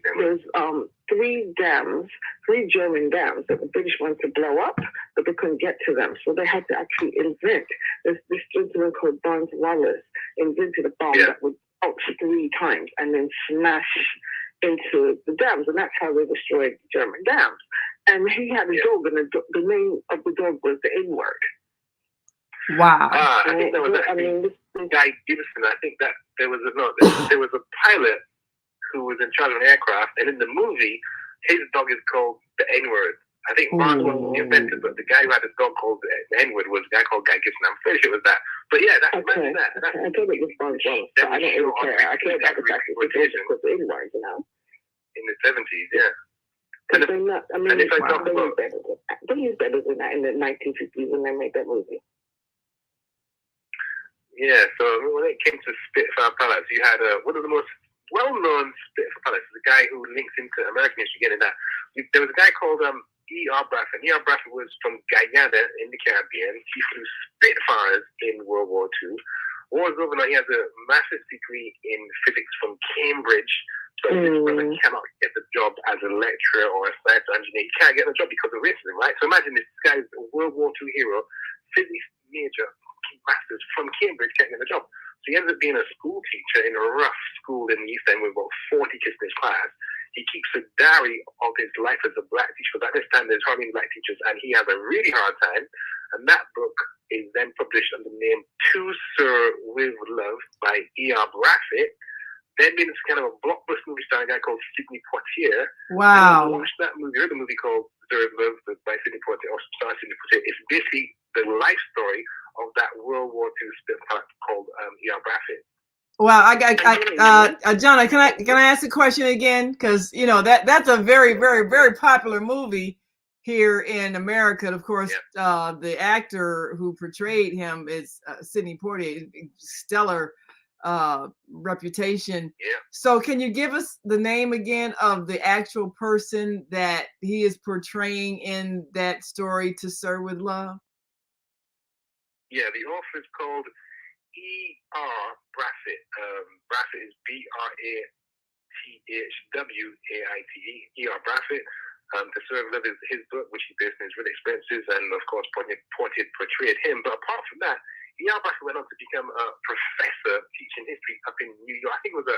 German dams that the British wanted to blow up, but they couldn't get to them. So they had to actually invent. This gentleman called Barnes Wallace invented a bomb that would bounce 3 times and then smash into the dams. And that's how they destroyed the German dams. And he had a dog, and the name of the dog was the N-word. Wow. I think that was this guy Gibson. I think that there was a pilot who was in charge of an aircraft, and in the movie, his dog is called the N-word. I think Barnes wasn't the inventor, but the guy who had a dog called the N-word was a guy called Guy Gibson. I'm pretty sure it was that. But yeah, that's imagine that. That's, I don't think it was Barnes Wallace, but I don't really care. I care about the fact that it was N-word, you know. In the 70s, yeah. And they used better than that in the 1950s when they made that movie. Yeah, so when it came to Spitfire pilots, you had one of the most well-known Spitfire pilots, the guy who links into American history, getting that. There was a guy called E.R. Bradford. E.R. Bradford was from Guyana in the Caribbean. He flew Spitfires in World War II. War's over now. He has a master's degree in physics from Cambridge. So this brother cannot get the job as a lecturer or a science engineer. He can't get the job because of racism, right? So imagine this guy's a World War II hero, physics major, masters from Cambridge, can't get the job. So he ends up being a school teacher in a rough school in the East End with about 40 kids in his class. He keeps a diary of his life as a black teacher, because at this time there's hardly any black teachers, and he has a really hard time. And that book is then published under the name To Sir With Love by E.R. Bradford. Then made this kind of a blockbuster movie starring a guy called Sidney Poitier. Wow. And watched that movie. I heard a movie called Sir With Love by Sidney Poitier, or starring Sidney Poitier. It's basically the life story of that World War II Spitfire called E.R. Bradford. Wow, Zhana, can I ask a question again? Because you know that's a very, very, very popular movie here in America. And of course, the actor who portrayed him is Sidney Poitier, stellar reputation. Yeah. So, can you give us the name again of the actual person that he is portraying in that story, To Sir With Love? Yeah, the author is called E.R. Bradford. Bradford is B-R-A-T-H-W-A-I-T-E. E.R. Bradford. To Sir With Love is his book, which he based on his real experiences, and of course, Poitier portrayed him. But apart from that, E.R. Bradford went on to become a professor teaching history up in New York. I think it was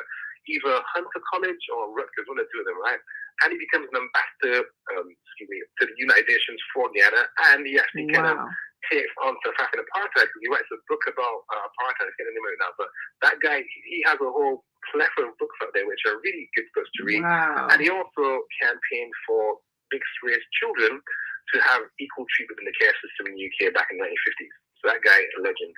either Hunter College or Rutgers, one of the two of them, right? And he becomes an ambassador, to the United Nations for Guyana, and he actually kind of takes on South African apartheid, because he writes a book about apartheid. I can't remember it now, but that guy, he has a whole plethora of books out there which are really good books to read. Wow. And he also campaigned for mixed race children to have equal treatment in the care system in the UK back in the 1950s. So that guy, a legend.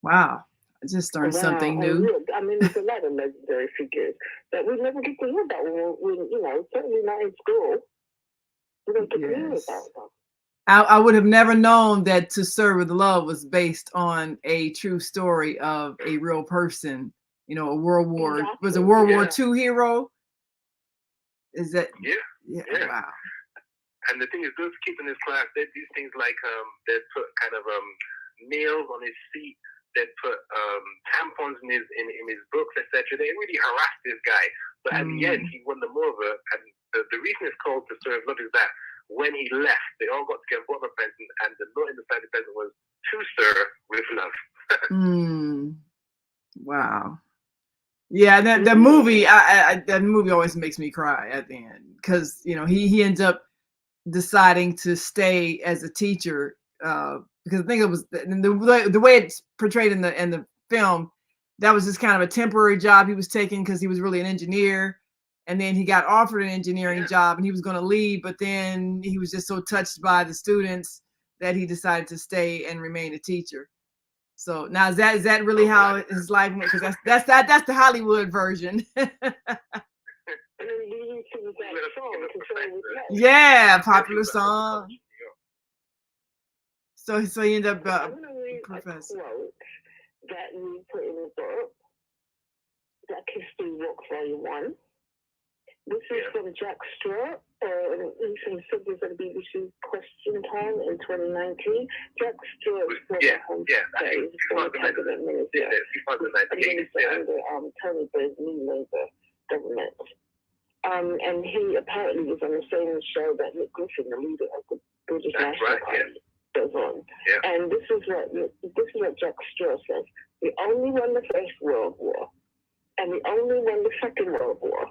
Wow. I just learned something new. I mean, there's a lot of legendary figures that we never get to hear about when you know, certainly not in school. We don't get to hear about them. I would have never known that To Sir With Love was based on a true story of a real person. You know, a World War II hero. Is that? Yeah. Wow. And the thing is, those kids in this class, they do things like they'd put kind of nails on his seat. They'd put tampons in his books, etc. They really harassed this guy. But at the end, he won them over. And the reason it's called To Sir With Love is that when he left, they all got together, bought him a present, and the note in the side of the present was To Sir With Love. Wow. Yeah, that movie, that movie always makes me cry at the end, because you know he ends up deciding to stay as a teacher, because I think it was the way it's portrayed in the film, that was just kind of a temporary job he was taking because he was really an engineer. And then he got offered an engineering job and he was going to leave, but then he was just so touched by the students that he decided to stay and remain a teacher. So now is that really how his life went? Because that's the Hollywood version. Yeah, popular song. So he ended up professor. That we put in the book, Black History Walk Volume 1. This is from Jack Straw, recent subject of the BBC Question Time in 2019. Jack Straw is former cabinet minister under Tony Blair's New Labour government. And he apparently was on the same show that Nick Griffin, the leader of the British National Party, goes on. And this is what Jack Straw says. We only won the First World War, and we only won the Second World War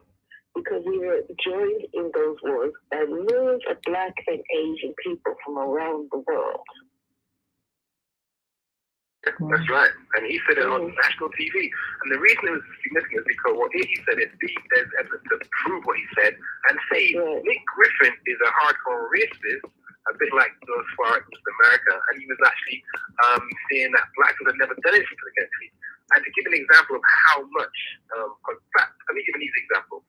because we were joined in those wars by millions of Black and Asian people from around the world. That's right. And he said it on national TV. And the reason it was significant is because what he said is there's evidence to prove what he said. And say Nick Griffin is a hardcore racist, a bit like those far east America. And he was actually saying that blacks would have never done anything to the country. And to give an example of how much, in fact, let me give an easy example.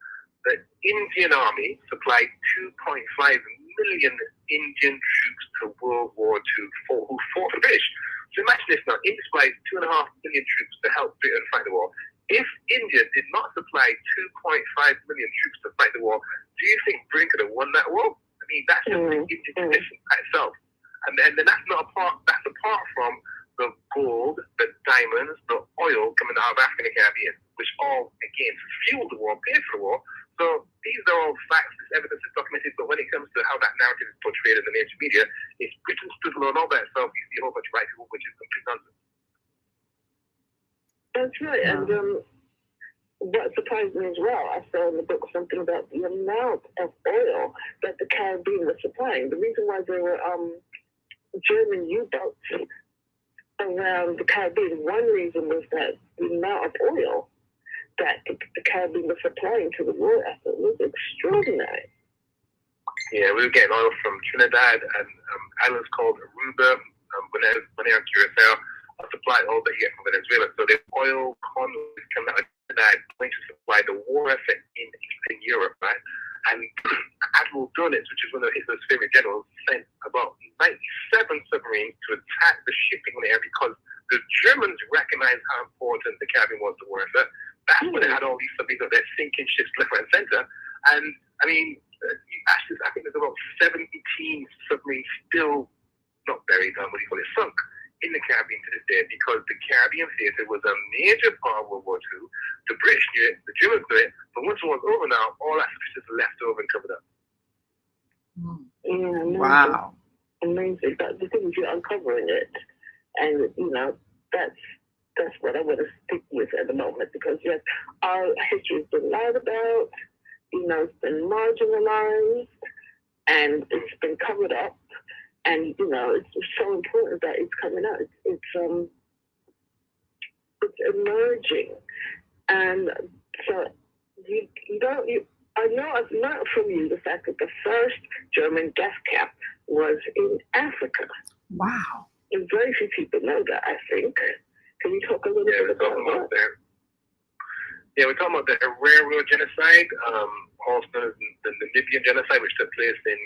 The Indian Army supplied 2.5 million Indian troops to World War II who fought for the British. So imagine this now, India supplied 2.5 million troops to help Britain fight the war. If India did not supply 2.5 million troops to fight the war, do you think Britain could have won that war? I mean, that's just the Indian condition by itself. And then that's apart from the gold, the diamonds, the oil coming out of Africa and the Caribbean, which all, again, fueled the war, paid for the war. So these are all facts, this evidence is documented, but when it comes to how that narrative is portrayed in the mainstream media, it's Britain stood alone all by itself. You see a whole bunch of white people, which is complete nonsense. That's right. And what surprised me as well, I saw in the book something about the amount of oil that the Caribbean was supplying. The reason why there were German U-boats around the Caribbean, one reason was that the amount of oil that the Caribbean was supplying to the war effort was extraordinary. Yeah, we were getting oil from Trinidad and islands called Aruba, Bonaire, Curacao, supplied oil that you get from Venezuela. So the oil convoys coming out of Trinidad going to supply the war effort in Europe, right? And Admiral Dönitz, which is one of Hitler's favorite generals, sent about 97 submarines to attack the shipping there because the Germans recognized how important the Caribbean was to war effort. That's when they had all these submarines out there sinking ships left, right, and center. And I mean, I think there's about 17 submarines still not buried, sunk in the Caribbean to this day because the Caribbean theater was a major part of World War II. The British knew it, the Germans knew it, but once the war's over now, all that stuff is left over and covered up. Yeah, Wow. Amazing. But the thing is, you're uncovering it. And, that's what I want to stick with at the moment because, yes, our history has been lied about, it's been marginalized, and it's been covered up. And, it's so important that it's coming out. It's emerging. And so I know I've learned from you the fact that the first German death camp was in Africa. Wow. And very few people know that, I think. Can you talk a little bit about that? Yeah, we're talking about the Herero genocide, also known as the Namibian genocide, which took place in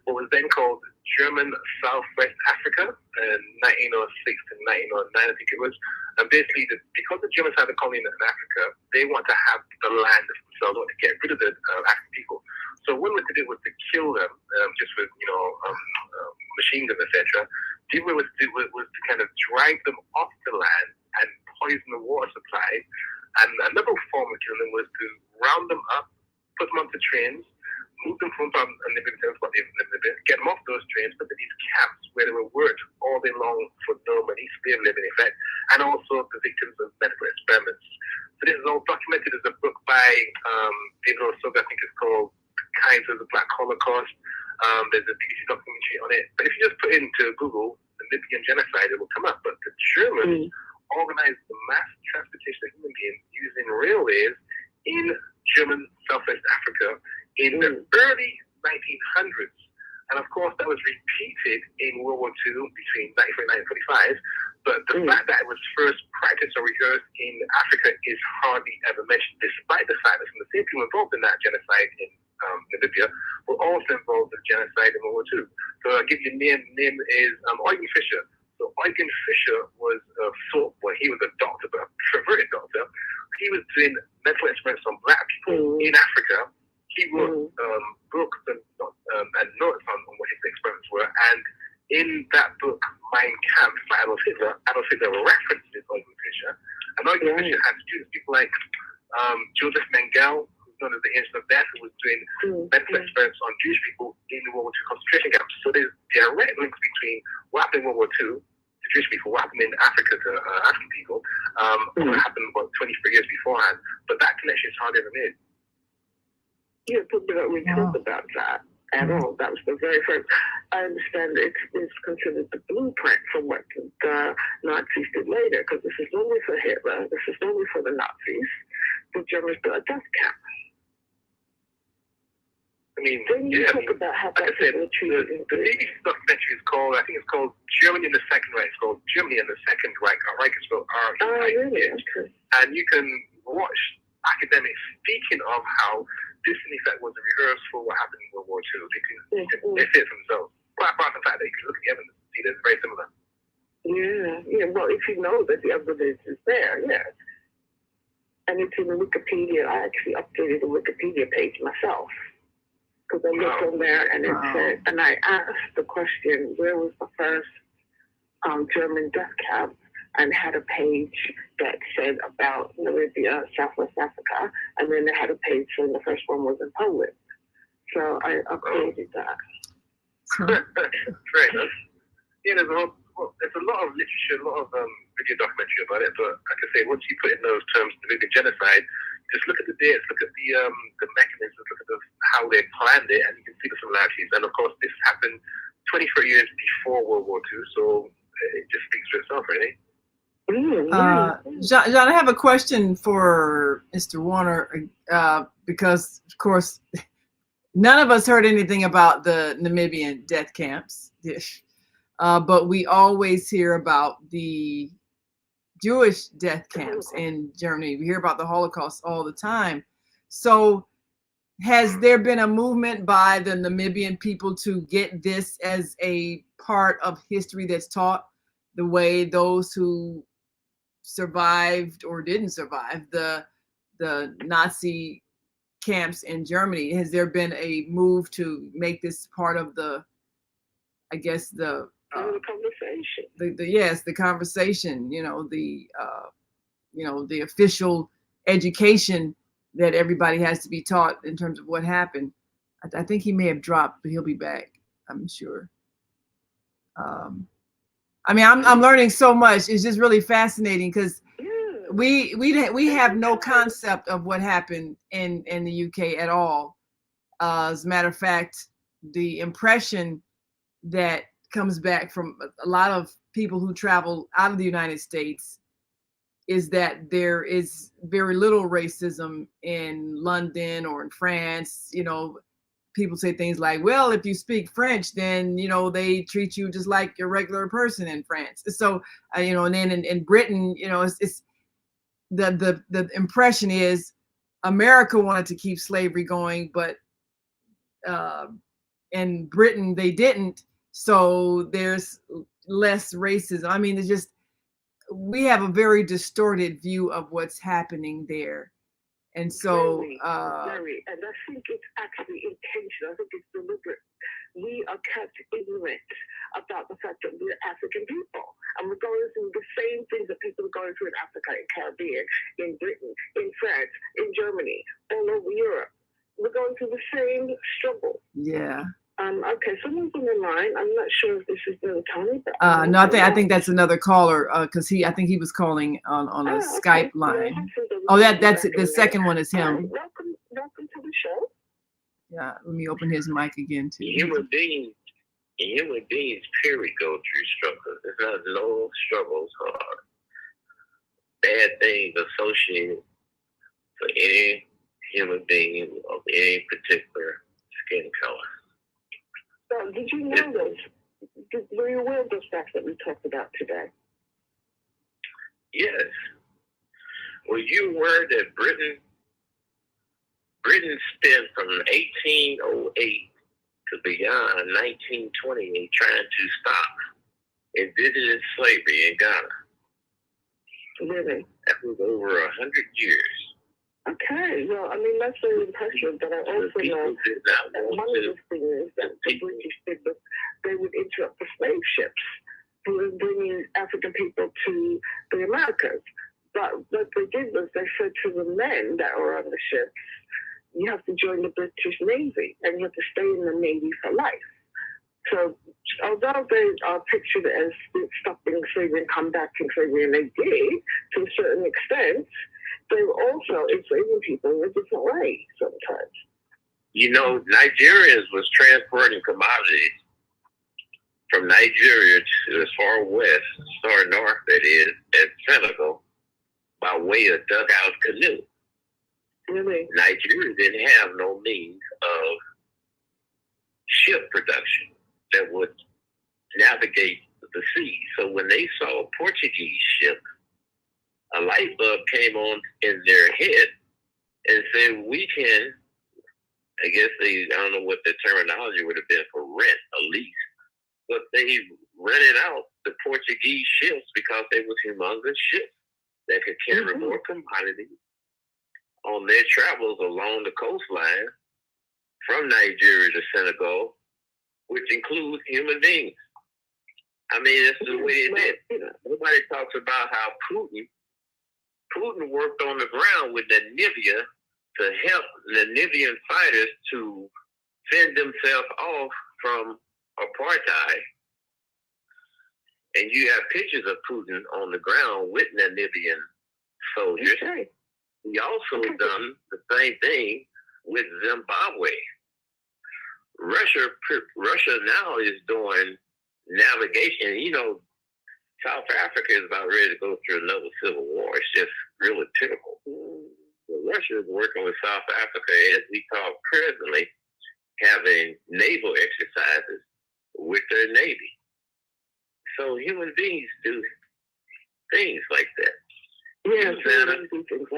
what was then called German Southwest Africa in 1906 to 1909, I think it was. And basically, because the Germans had a colony in Africa, they want to have the land themselves, they want to get rid of the African people. So one way to do it was to kill them, just with machine guns, etc. The other way was to kind of drive them off the land and poison the water supply. And another form of killing them was to round them up, put them onto trains, move them from Namibia, get them off those trains, put them in these camps where they were worked all day long for no money, slave labor in effect, and also the victims of medical experiments. So this is all documented as a book by David Osoga, I think it's called Kinds of the Black Holocaust. There's a BBC documentary on it. But if you just put into Google the Namibian genocide, it will come up. But the Germans organized the mass transportation of human beings using railways in German Southwest Africa in the early 1900s. And of course, that was repeated in World War II between 1943 and 1945. But the fact that it was first practiced or rehearsed in Africa is hardly ever mentioned, despite the fact that some of the same people involved in that genocide in Namibia were also involved in genocide in World War II. So I'll give you a name. Name is Eugen Fischer. So Eugen Fischer was he was a doctor, but a perverted doctor. He was doing medical experiments on black people in Africa. He wrote books and notes on what his experiments were. And in that book, Mein Kampf by Adolf Hitler references Eugen Fischer. And Eugen Fischer had students, people like Joseph Mengele, who's known as the Angel of Death, who was doing medical experiments on Jewish people in the World War II concentration camps. So there's direct links between what happened in World War II to Jewish people, what happened in Africa to African people, what happened about 23 years beforehand. But that connection is hardly ever made. Yeah, we talked about that. at all. That was the very first. I understand it's considered the blueprint for what the Nazis did later, because this is only for Hitler, this is only for the Nazis. The Germans built a death camp. I mean, Then you talk about how like I said, the BBC documentary is called, I think it's called Germany in the Second Reich. It's called Germany in the Second Reich. Reich is spelled R-E-I-C-H. Really? Okay. And you can watch academics speaking of how this, in effect, was a rehearse for what happened in World War II. They see it for themselves. Quite apart from the fact that you can look at the evidence and see that it's very similar. Yeah. Well, if you know that the evidence is there, yes. And it's in Wikipedia. I actually updated the Wikipedia page myself. Because I looked on there and it said, and I asked the question, where was the first German death camp? And had a page that said about Namibia, Southwest Africa, and then they had a page saying the first one was in Poland. So I updated that. Fair enough. Yeah, there's a lot of literature, a lot of video documentary about it. But like I say, once you put in those terms, the Namibian genocide, just look at the dates, look at the mechanisms, look at how they planned it, and you can see the similarities. And of course, this happened 20, 30 years before World War II, so it just speaks for itself, really. John, I have a question for Mr. Warner, because, of course, none of us heard anything about the Namibian death camps, but we always hear about the Jewish death camps in Germany. We hear about the Holocaust all the time. So has there been a movement by the Namibian people to get this as a part of history that's taught, the way those who survived or didn't survive the Nazi camps in Germany? Has there been a move to make this part of the, I guess, the conversation? The conversation, the official education that everybody has to be taught in terms of what happened. I think he may have dropped, but he'll be back, I'm sure. I mean, I'm learning so much. It's just really fascinating because we have no concept of what happened in the UK at all. As a matter of fact, the impression that comes back from a lot of people who travel out of the United States is that there is very little racism in London or in France. People say things like, well, if you speak French, then, they treat you just like a regular person in France. So, and then in Britain, it's the impression is America wanted to keep slavery going, but in Britain, they didn't. So there's less racism. I mean, it's just, we have a very distorted view of what's happening there. And so, very, and I think it's actually intentional. I think it's deliberate. We are kept ignorant about the fact that we're African people, and we're going through the same things that people are going through in Africa, in Caribbean, in Britain, in France, in Germany, all over Europe. We're going through the same struggle. Yeah. Okay, someone's on the line. I'm not sure if this is Tony. But no, I think that's another caller, because I think he was calling on a Skype line. That's it. The second one is him. Welcome to the show. Yeah, let me open his mic again too. Human beings, period, go through struggles. It's not no struggles or bad things associated for any human being of any particular skin color. So, did you know this? Were you aware of those facts that we talked about today? Yes. Were you aware that Britain spent from 1808 to beyond 1928 trying to stop indigenous slavery in Ghana? Really? That was over 100 years. Okay, well, I mean, that's very impressive, but I also know that one of the things that the British did was they would interrupt the slave ships who were bringing African people to the Americas. But what they did was they said to the men that were on the ships, you have to join the British Navy, and you have to stay in the Navy for life. So although they are pictured as stopping slavery and combating slavery, and they did to a certain extent, they were also enslaving people in a different way sometimes. You know, Nigerians was transporting commodities from Nigeria to as far west, far north, that is, as Senegal, by way of dugout canoe. Really? Nigeria didn't have no means of ship production that would navigate the sea. So when they saw a Portuguese ship, a light bulb came on in their head and said, we can, I guess I don't know what the terminology would have been for rent, a lease, but they rented out the Portuguese ships because they were humongous ships that could carry more commodities on their travels along the coastline from Nigeria to Senegal, which includes human beings. I mean, that's the way it is. Nobody talks about how Putin worked on the ground with Namibia to help Namibian fighters to fend themselves off from apartheid. And you have pictures of Putin on the ground with Namibian soldiers. Okay. He also done the same thing with Zimbabwe. Russia now is doing navigation. You know, South Africa is about ready to go through another civil war. It's just really typical. Russia is working with South Africa, as we talk presently, having naval exercises with their Navy. So human beings do things like that. Yeah, Zhana,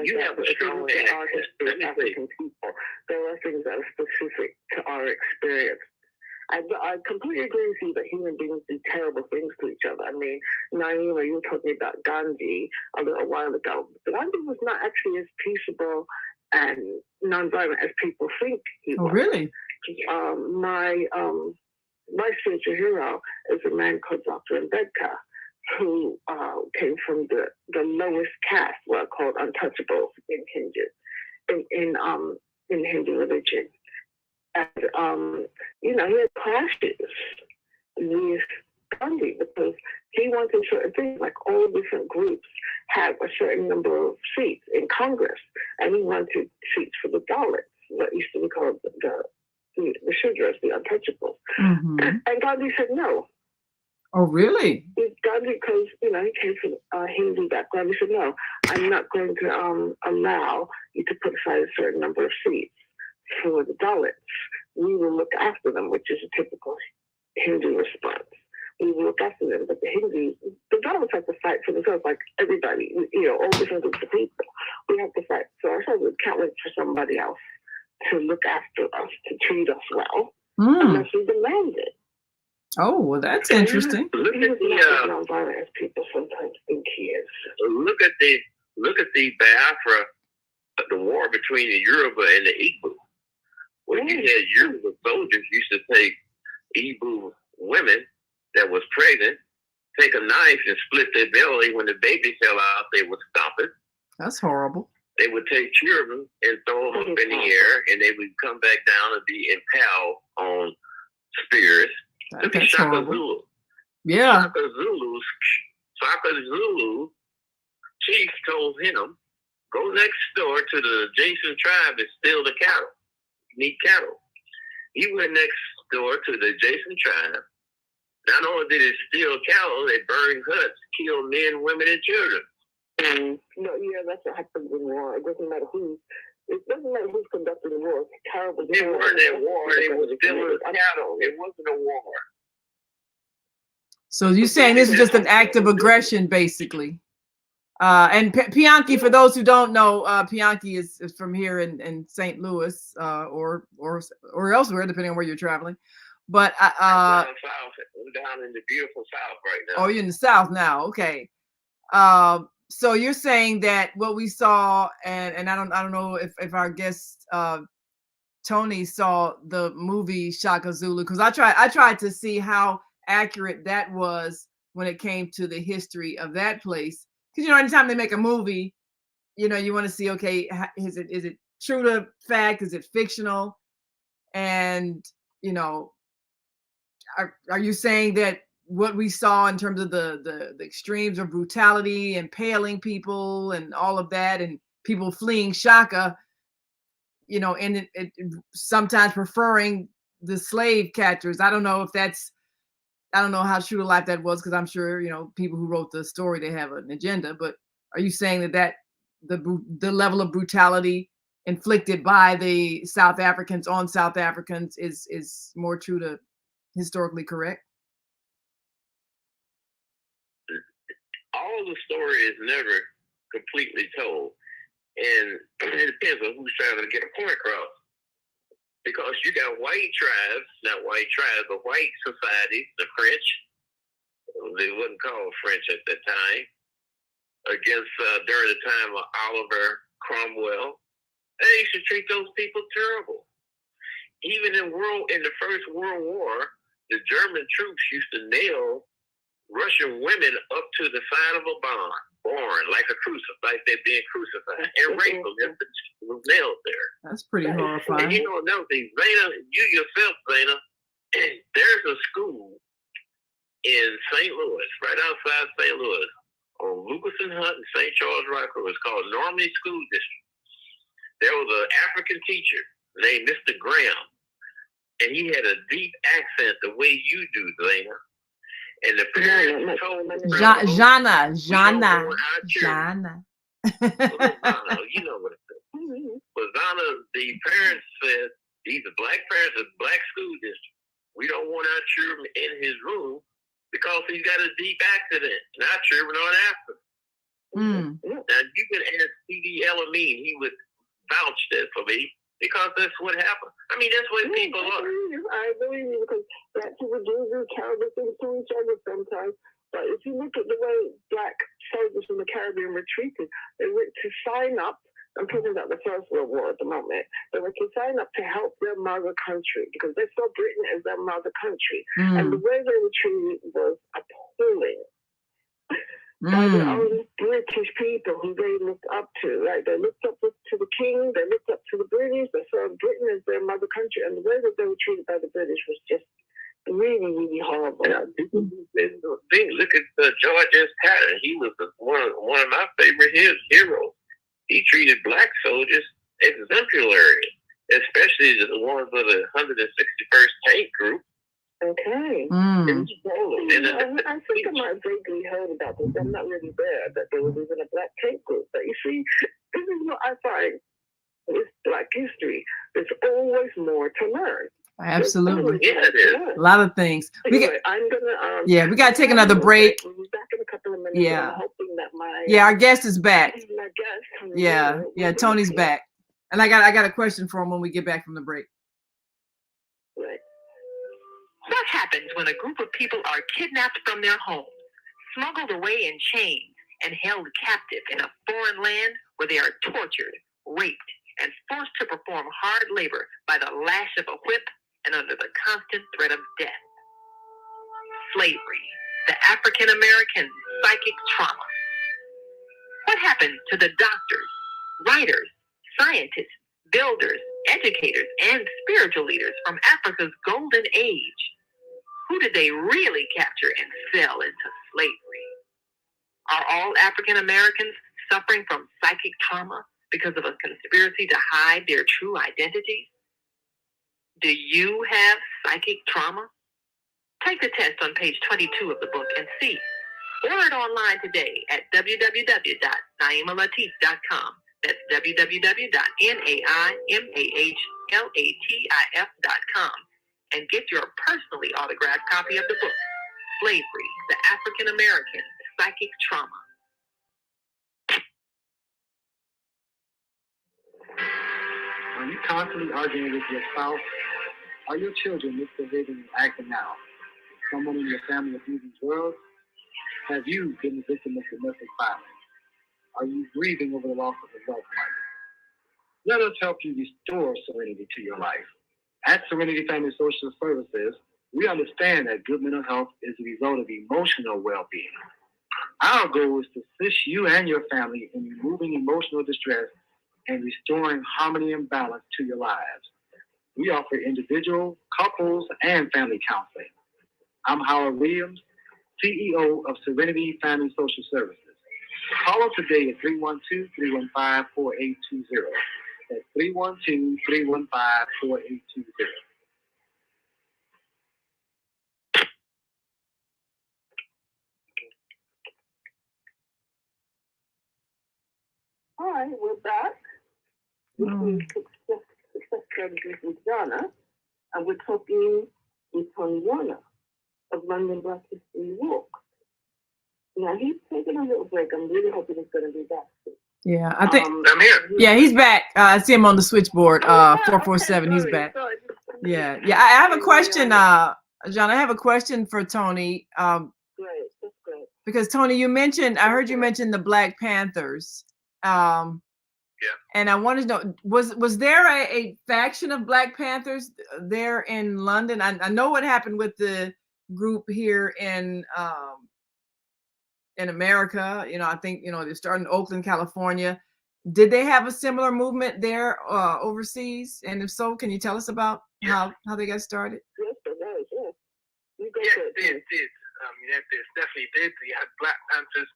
you have a strong African people. There are things that are specific to our experience. I completely agree with you that human beings do terrible things to each other. I mean, Naima, you were talking about Gandhi a little while ago. Gandhi was not actually as peaceable and nonviolent as people think he was. Oh, really? My spiritual hero is a man called Dr. Ambedkar, who came from the lowest caste, what are called untouchables in Hindu religion. And, he had clashes with Gandhi because he wanted certain things, like all different groups have a certain number of seats in Congress, and he wanted seats for the Dalits, what used to be called the Shudras, the untouchables. Mm-hmm. And Gandhi said no. Oh, really? Gandhi, because, he came from a Hindu background, he said, no, I'm not going to allow you to put aside a certain number of seats for the Dalits. We will look after them, which is a typical Hindu response. We will look after them, but the Dalits have to fight for themselves, like everybody, all different groups of people. We have to fight for ourselves. We can't wait for somebody else to look after us, to treat us well, unless we demand it. Oh, well, that's interesting. Look at the nonviolent as people sometimes think he is. Look at the Biafra, the war between the Yoruba and the Igbo. When you had Yoruba soldiers used to take Igbo women that was pregnant, take a knife and split their belly. When the baby fell out, they would stomp it. That's horrible. They would take children and throw them up in the air, and they would come back down and be impaled on spears. Look at Shaka Zulu. Yeah. Shaka Zulu chief told him, go next door to the adjacent tribe and steal the cattle. You need cattle. He went next door to the adjacent tribe. Not only did he steal cattle, they burned huts, killed men, women, and children. That's what happens in war. It doesn't matter who's conducting the war. It's terrible. They weren't at war. They were stealing cattle. It wasn't a war. So you're saying this is just an act of aggression, basically. And Pianki, for those who don't know, Pianki is from here in St. Louis or elsewhere, depending on where you're traveling. But I'm down in the beautiful South right now. Oh, you're in the South now. Okay. So you're saying that what we saw, and I don't know if our guest Tony saw the movie Shaka Zulu, because I tried to see how accurate that was when it came to the history of that place. Because anytime they make a movie, you want to see, okay, is it true to fact? Is it fictional? And are you saying that what we saw in terms of the extremes of brutality, impaling people, and all of that, and people fleeing Shaka, you know, and it sometimes preferring the slave catchers. I don't know if that's, I don't know how true to life that was, because I'm sure, you know, people who wrote the story, they have an agenda. But are you saying that the level of brutality inflicted by the South Africans on South Africans is more true to historically correct? All the story is never completely told, and it depends on who's trying to get a point across. Because you got white tribes, not white tribes, but white societies, the French, they wasn't called French at that time, against during the time of Oliver Cromwell. They used to treat those people terrible. Even in the First World War, the German troops used to nail Russian women up to the side of a barn, like they're being crucified, and rape them. Was nailed there. That's pretty horrifying. And you know another thing, Zhana, you yourself, Zhana, there's a school in St. Louis, right outside St. Louis, on Lucas and Hunt and St. Charles Rock Road. It's called Normandy School District. There was an African teacher named Mr. Graham, and he had a deep accent the way you do, Zhana. And the parents told me, Zhana. You know what it is. But Zhana, the parents said, these are black parents of black school district. We don't want our children in his room because he's got a deep accident. And our children aren't after. Now, you can ask C.D. Elamine, he would vouch that for me, because that's what happened. I mean, that's what people are. I believe you, because black people do terrible things to each other sometimes. But if you look at the way black soldiers from the Caribbean were treated, they were to sign up. I'm talking about the First World War at the moment. They were to sign up to help their mother country because they saw Britain as their mother country. And the way they were treated was appalling. By their own British people who they looked up to. Like they looked up to the king, they looked up to the British, they saw Britain as their mother country, and the way that they were treated by the British was just really, really horrible. Yeah, look at George S. Patton. He was one of my favorite heroes. He treated black soldiers exemplary, especially the ones of the 161st Tank Group. Okay. I think I might have vaguely heard about this. I'm not really there that there was even a black tank group. But you see, this is what I find with black history. There's always more to learn. Absolutely. Yeah, it is. A lot of things. Anyway, I'm gonna we gotta take another break. We'll be back in a couple of minutes. Yeah. I'm hoping that our guest is back. My guest. Yeah, Tony's back. And I got a question for him when we get back from the break. Right. What happens when a group of people are kidnapped from their homes, smuggled away in chains, and held captive in a foreign land where they are tortured, raped, and forced to perform hard labor by the lash of a whip and under the constant threat of death? Slavery, the African American psychic trauma. What happened to the doctors, writers, scientists, builders, educators, and spiritual leaders from Africa's golden age? Who did they really capture and sell into slavery? Are all African Americans suffering from psychic trauma because of a conspiracy to hide their true identities? Do you have psychic trauma? Take the test on page 22 of the book and see. Order it online today at www.naimalatif.com. That's www.naimalatif.com. And get your personally autographed copy of the book, Slavery, the African American Psychic Trauma. Are you constantly arguing with your spouse? Are your children misbehaving and acting out? Is someone in your family abusing drugs? Have you been the victim of domestic violence? Are you grieving over the loss of a loved one? Let us help you restore serenity to your life. At Serenity Family Social Services, we understand that good mental health is a result of emotional well-being. Our goal is to assist you and your family in removing emotional distress and restoring harmony and balance to your lives. We offer individual, couples, and family counseling. I'm Howard Williams, CEO of Serenity Family Social Services. Call us today at 312-315-4820. That's 312-315-4820. All right, we're back. We success strategies with Zhana, and we're talking with Tony Warner of London Black History Walk. Now, he's taking a little break. I'm really hoping he's going to be back soon. Yeah, I think. I'm here. Yeah, he's back. I see him on the switchboard. 447. Okay, He's sorry, back. sorry. Yeah. I have a question, John. I have a question for Tony. Great, that's great. Because Tony, I heard you mention the Black Panthers. Yeah. And I wanted to know, was there a faction of Black Panthers there in London? I know what happened with the group here in America. I think they're starting in Oakland, California. Did they have a similar movement there overseas? And if so, can you tell us about how they got started? Yes, it does. Yes. It did. It definitely did. You had Black Panthers,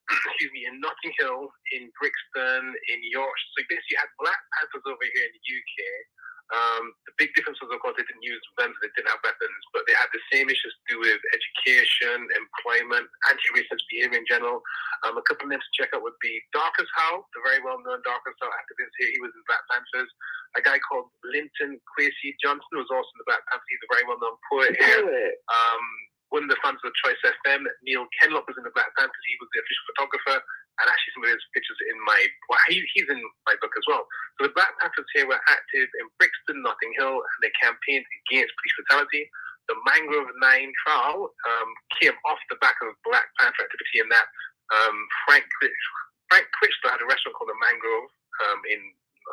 in Notting Hill, in Brixton, in Yorkshire. So basically, you had Black Panthers over here in the UK. The big difference was, of course, they didn't use guns, they didn't have weapons, but they had the same issues to do with education, employment, anti-racist behavior in general. A couple of names to check out would be Darcus Howe, the very well-known Darcus Howe activist here. He was in Black Panthers. A guy called Linton Kwesi Johnson was also in the Black Panthers. He's a very well-known poet here. One of the founders of Choice FM, Neil Kenlock, was in the Black Panthers. He was the official photographer, and actually some of his pictures in he's in my book as well. So the Black Panthers here were active in Brixton, Notting Hill, and they campaigned against police brutality. The Mangrove 9 trial came off the back of Black Panther activity in that Frank Critchlow had a restaurant called the Mangrove in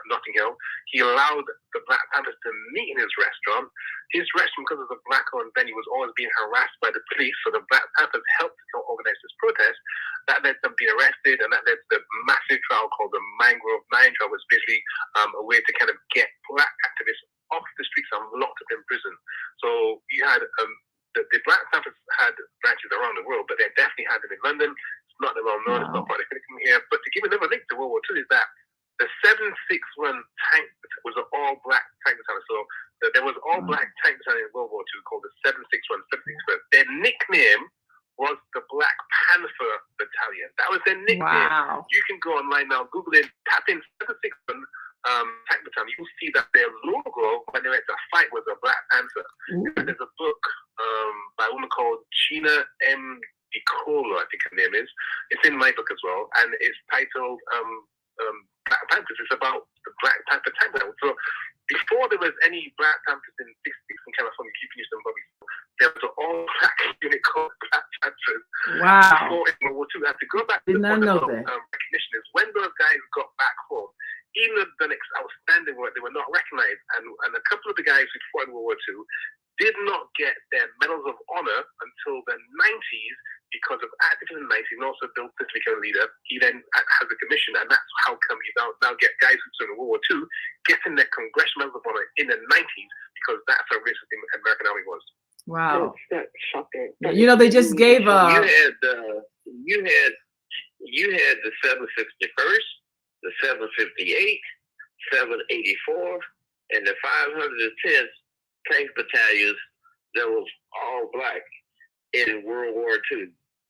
Notting Hill. He allowed the Black Panthers to meet in his restaurant. His restaurant, because it was a black-owned venue, was always being harassed by the police. So the Black Panthers helped to organize this protest. That led to them being arrested, and that led to the massive trial called the Mangrove 9 trial, which was basically a way to kind of get Black activists off the streets and locked up in prison. So you had the Black Panthers had branches around the world, but they definitely had them in London. It's not that well known. It's not part of the curriculum here. But to give another link to World War II is that the 761 tank was an all-black tank battalion. So there was all-black tank battalion in World War II called the 761. Their nickname was the Black Panther Battalion. That was their nickname. Wow. You can go online now, Google it, tap in 761 tank battalion. You'll see that their logo when they went to fight was a Black Panther. And there's a book by a woman called Zhana M. DiColo, I think her name is. It's in my book as well, and it's titled Black Panthers. It's about the Black Panther tank battalion. So before there was any Black Panthers in 66 in California keeping you some bobbies, there was an all-black unit called Black Panthers. Wow. Before in World War II, I have to go back to Did the not know point that. of recognition is when those guys got back home, even though they've done outstanding work, they were not recognized. And a couple of the guys who fought in World War II did not get their medals of honor until the 90s because of activism in the 90s, and also Bill Clinton became a leader. He then has a commission, and that's how come you now get guys who served in World War II getting their congressional medals of honor in the 90s, because that's how racist the American Army was. Wow. That's shocking. They just gave You had the 761st, the 758th, 784th, and the 510th tank battalions that was all black in World War II.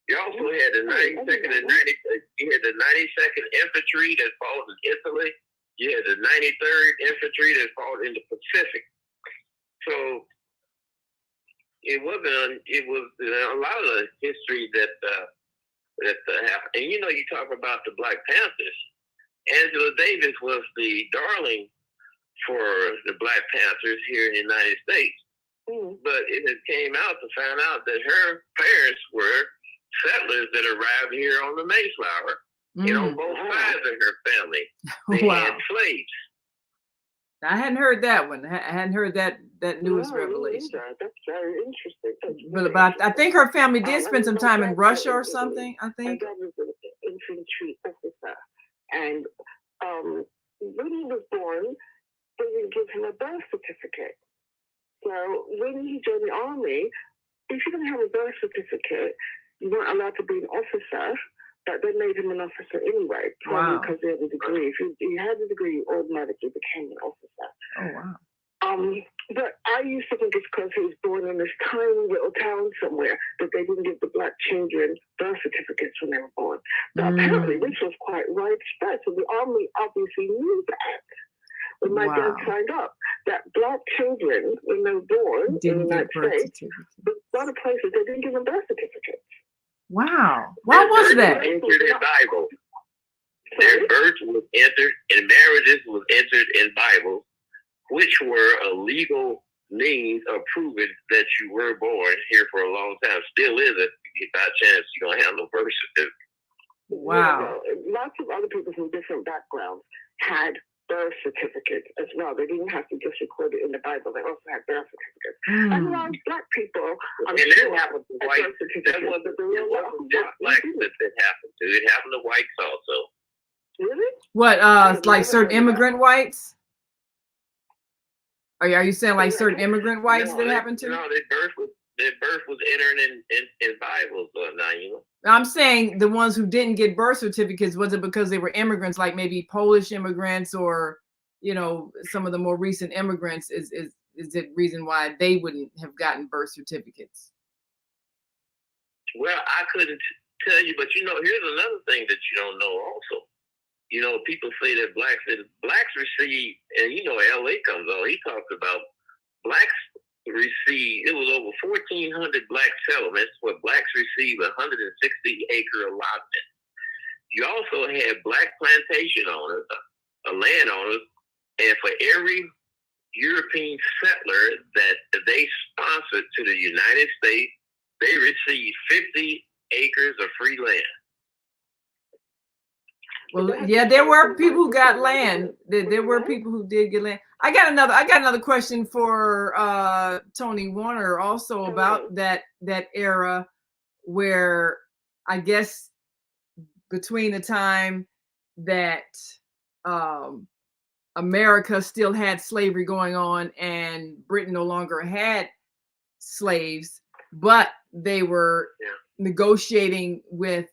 You also had the 92nd and 92nd Infantry that fought in Italy. You had the 93rd Infantry that fought in the Pacific. So it was a lot of history that happened. And you talk about the Black Panthers. Angela Davis was the darling for the Black Panthers here in the United States. But it came out to find out that her parents were settlers that arrived here on the Mayflower. On both sides of her family, they had slaves. I hadn't heard that one. I hadn't heard that news revelation. That's very interesting. But I think her family did spend some time in Russia or something. I think. My dad was an infantry officer, and when he was born, they didn't give him a birth certificate. So when he joined the army, if you didn't have a birth certificate, you weren't allowed to be an officer that they made him an officer anyway, probably Wow. because he had a degree. If he had a degree, he automatically became an officer. Oh, wow. But I used to think it's because he was born in this tiny little town somewhere that they didn't give the black children birth certificates when they were born. But apparently this was quite widespread, so the army obviously knew that when my dad signed up, that black children, when they were born in the United States, but a lot of places they didn't give them birth certificates. Wow. Why was that? Entered in Bible. Their birth was entered, and marriages was entered in Bible, which were a legal means of proving that you were born here for a long time. Still is it. By chance, you're going to have no birth certificate. Wow. Yeah, lots of other people from different backgrounds had birth certificates as well. They didn't have to just record it in the Bible. They also had birth certificates. And a lot of black people, and that happened to whites. It wasn't just blacks that it happened to. It happened to whites also. Really? What, like certain immigrant whites? Are you saying like certain immigrant whites that happened to? No, their birth was entered in Bibles now, you know. I'm saying the ones who didn't get birth certificates, was it because they were immigrants, like maybe Polish immigrants or, you know, some of the more recent immigrants? Is it reason why they wouldn't have gotten birth certificates? Well, I couldn't tell you, but you know, here's another thing that you don't know also. You know, people say that blacks receive, and you know, LA comes on, he talks about blacks receive, it was over 1,400 black settlements where blacks received 160-acre allotment. You also had black plantation owners, landowners, and for every European settler that they sponsored to the United States, they received 50 acres of free land. Well, yeah, there were people who got land. There were people who did get land. I got another question for Tony Warner also about that era where I guess between the time that America still had slavery going on and Britain no longer had slaves, but they were negotiating with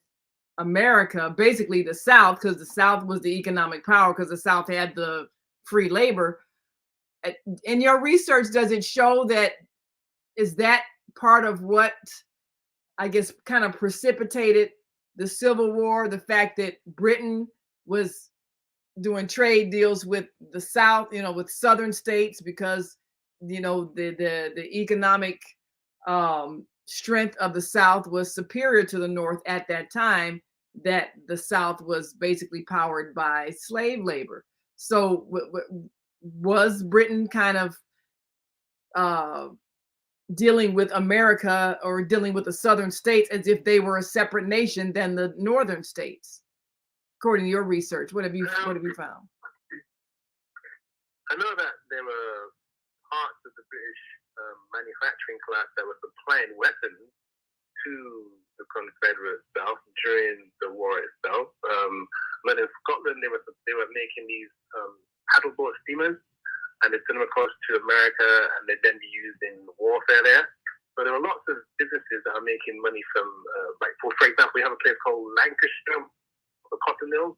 America, basically the South, because the South was the economic power, because the South had the free labor. In your research, does it show that, is that part of what I guess kind of precipitated the Civil War, the fact that Britain was doing trade deals with the South, you know, with southern states, because, you know, the economic strength of the South was superior to the North at that time, that the South was basically powered by slave labor. So was Britain kind of dealing with America or dealing with the southern states as if they were a separate nation than the northern states? According to your research, what have you found? I know that there were parts of the British manufacturing class that were supplying weapons to the Confederate South during the war itself. But in Scotland, they were making these paddleboat steamers, and they sent them across to America, and they'd then be used in warfare there. So there were lots of businesses that are making money from, like for example, we have a place called Lancashire, the cotton mills.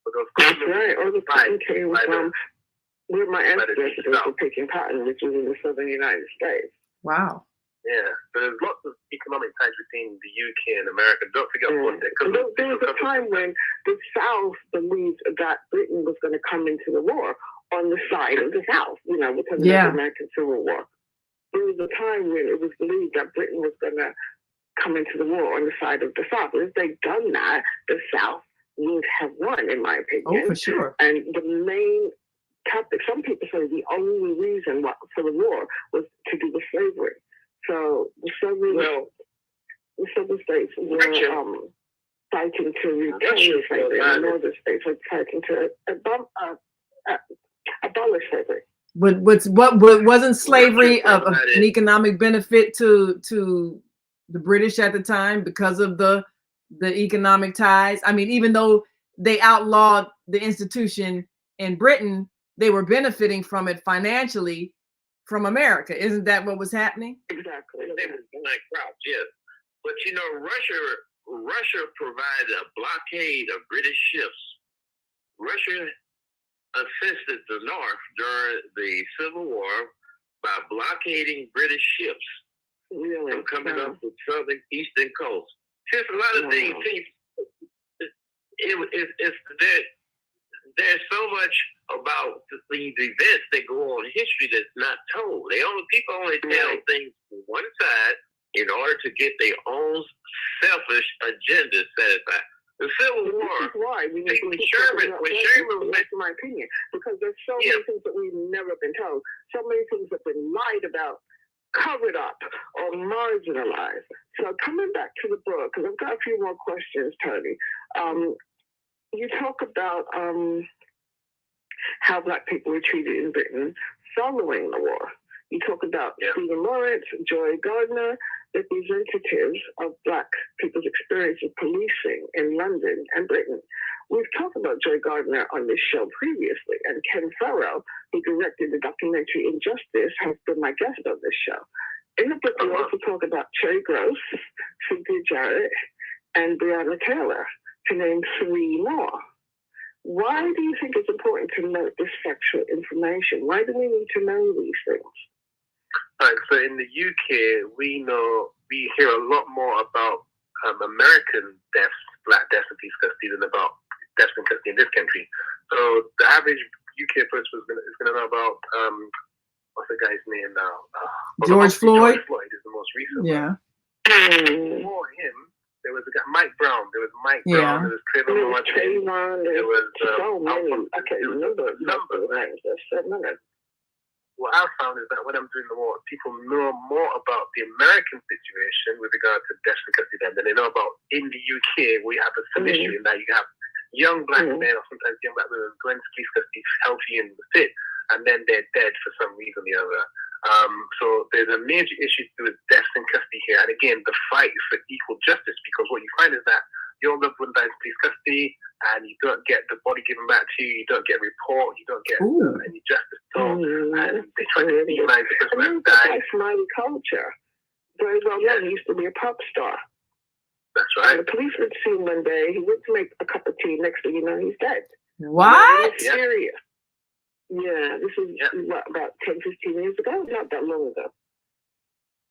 So those cotton mills, all the cotton came from where my ancestors were picking cotton, which was in the southern United States. Wow. Yeah, so there's lots of economic ties between the UK and America. Don't forget about that. There was a time when the South believed that Britain was going to come into the war on the side of the South, you know, because of the American Civil War. There was a time when it was believed that Britain was going to come into the war on the side of the South. And if they'd done that, the South would have won, in my opinion. Oh, for sure. And the main topic, some people say the only reason for the war was to do with slavery. So the southern states were fighting to retain slavery, and the northern states were fighting to abolish slavery. What wasn't slavery of an economic benefit to the British at the time because of the economic ties? I mean, even though they outlawed the institution in Britain, they were benefiting from it financially from America. Isn't that what was happening? Exactly. They were like crowds, yes. But you know, Russia Russia provided a blockade of British ships. Russia assisted the North during the Civil War by blockading British ships from coming up the southern eastern coast. Just a lot of things. There's so much about these events that go on in history that's not told. People only tell things from one side in order to get their own selfish agenda satisfied. The Civil War. This is why we need to Sherman that's my opinion, because there's so many things that we've never been told. So many things have been lied about, covered up, or marginalized. So coming back to the book, because I've got a few more questions, Tony. You talk about how Black people were treated in Britain following the war. You talk about Stephen Lawrence, Joy Gardner, representatives of Black people's experience of policing in London and Britain. We've talked about Joy Gardner on this show previously, and Ken Farrell, who directed the documentary Injustice, has been my guest on this show. In the book, we also talk about Cherry Gross, Cynthia Jarrett, and Breonna Taylor, to name three more. Why do you think it's important to note this factual information? Why do we need to know these things? Right, so in the UK, we hear a lot more about American deaths, Black deaths in police custody, than about deaths in custody in this country. So the average UK person is going to know about what's the guy's name now? George Floyd. George Floyd is the most recent. Yeah. Before him, there was a guy, Mike Brown. There was Mike Brown. There was Trayvon Martin. There was so many. I can't remember number of names. There's so many. What I found is that when I'm doing the work, people know more about the American situation with regard to death in custody than they know about in the UK, where you have some issue in that you have young Black men or sometimes young Black women going to police custody healthy and fit, and then they're dead for some reason or the other. So there's a major issue to do with death in custody here. And again, the fight is for equal justice, because what you find is that your loved one dies in police custody and you don't get the body given back to you, you don't get a report, you don't get any justice at all. And they try to demonize the person that died. Smiley culture. Very well known. He used to be a pop star. That's right. And the policeman seen one day, he went to make a cup of tea, next thing you know, he's dead. What? It's serious. Yeah, this is what, about 10, 15 years ago? Not that long ago.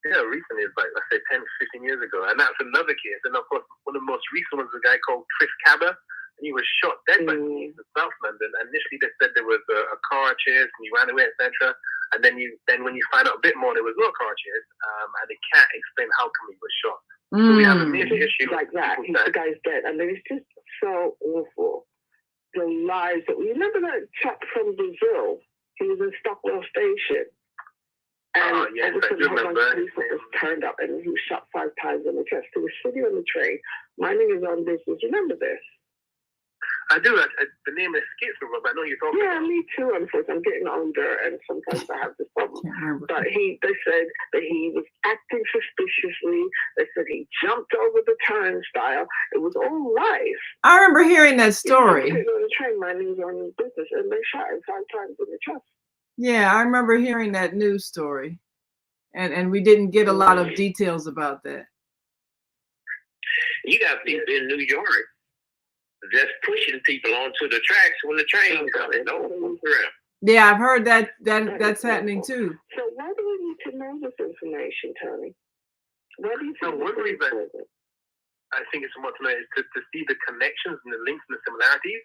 Yeah, recently, it's like, let's say 10, 15 years ago. And that's another case. And of course, one of the most recent ones was a guy called Chris Cabba. And he was shot dead by police in South London. And initially they said there was a car chase and he ran away, etc. And then when you find out a bit more, there was no car chase. And they can't explain how come he was shot. So we have a major issue like that. The guy's dead. I mean, it's just so awful. The lies that we remember that chap from Brazil. He was in Stockwell Station. And yes, all of a I do sudden, remember. police was turned up and he was shot 5 times in the chest. He was sitting on the train, minding his own business. Remember this? I do. The name escapes me, but I know you're talking about. Yeah, me too, unfortunately. I'm getting older and sometimes I have this problem. But they said that he was acting suspiciously. They said he jumped over the turnstile. It was all lies. I remember hearing that story. He was on the train minding his own business and they shot him 5 times in the chest. Yeah, I remember hearing that news story. And we didn't get a lot of details about that. You got people in New York just pushing people onto the tracks when the train comes. Yeah, I've heard that's happening too. So why do we need to know this information, Tony? Why do you think one reason I think it's important to know is to see the connections and the links and the similarities.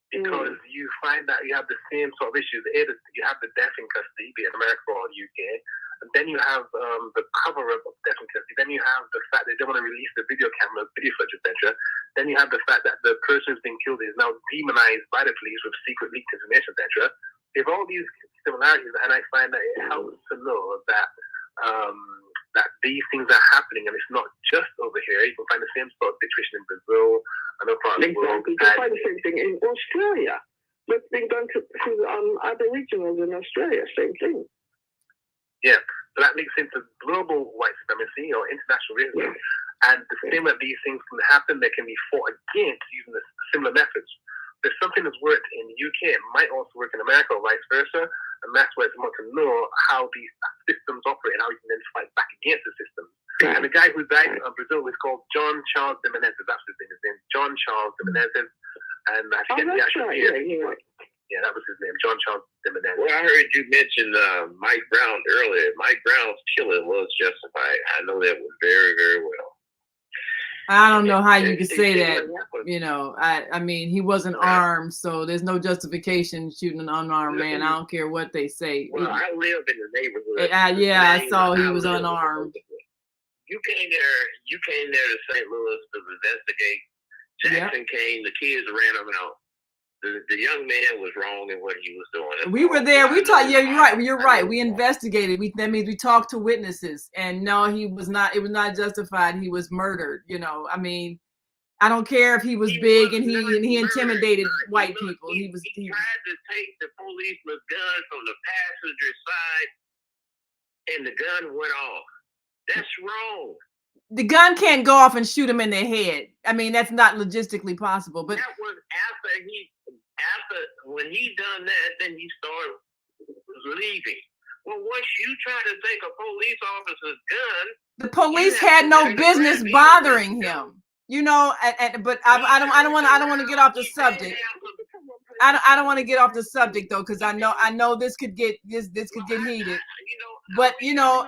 Because you find that you have the same sort of issues. You have the death in custody, be it America or the UK, and then you have the cover-up of death in custody. Then you have the fact they don't want to release the video cameras, video footage, etc. Then you have the fact that the person who's been killed is now demonized by the police with secret leaked information, etc. There's all these similarities, and I find that it helps to know that that these things are happening, and it's not just over here. You can find the same sort of situation in Brazil, another part of the world. You can find the same thing in Australia. What's being done to Aboriginals in Australia, same thing. Yeah, so that links into global white supremacy or international racism. And the same that these things can happen, they can be fought against using similar methods. There's something that's worked in the UK, it might also work in America or vice versa, and that's where it's important to know how these systems operate and how you can then fight back against the systems. And the guy who died in Brazil was called John Charles de Menezes. That's his name. His name John Charles de Menezes, and I forget the actual year. Yeah, that was his name, John Charles de Menezes. Well, I heard you mention Mike Brown earlier. Mike Brown's killing was justified. I know that was very, very well. I don't know how you could say that. You know, I mean, he wasn't armed, so there's no justification shooting an unarmed man. I don't care what they say. Well, I live in the neighborhood. Yeah, I saw he was unarmed. You came there to St. Louis to investigate. Jackson came, the kids ran him out. The young man was wrong in what he was doing. We were there. We talked. Yeah, you're right. You're right. We investigated. That means we talked to witnesses, and no, he was not. It was not justified. He was murdered. You know, I mean, I don't care if he was big and he intimidated white people. He tried to take the policeman's gun from the passenger side, and the gun went off. That's wrong. The gun can't go off and shoot him in the head. I mean, that's not logistically possible. But that was after when he done that, then he started leaving. Well, once you try to take a police officer's gun, the police had no business bothering him. You know, but I don't want to get off the subject. I don't want to get off the subject though, because I know this could get heated. But you know.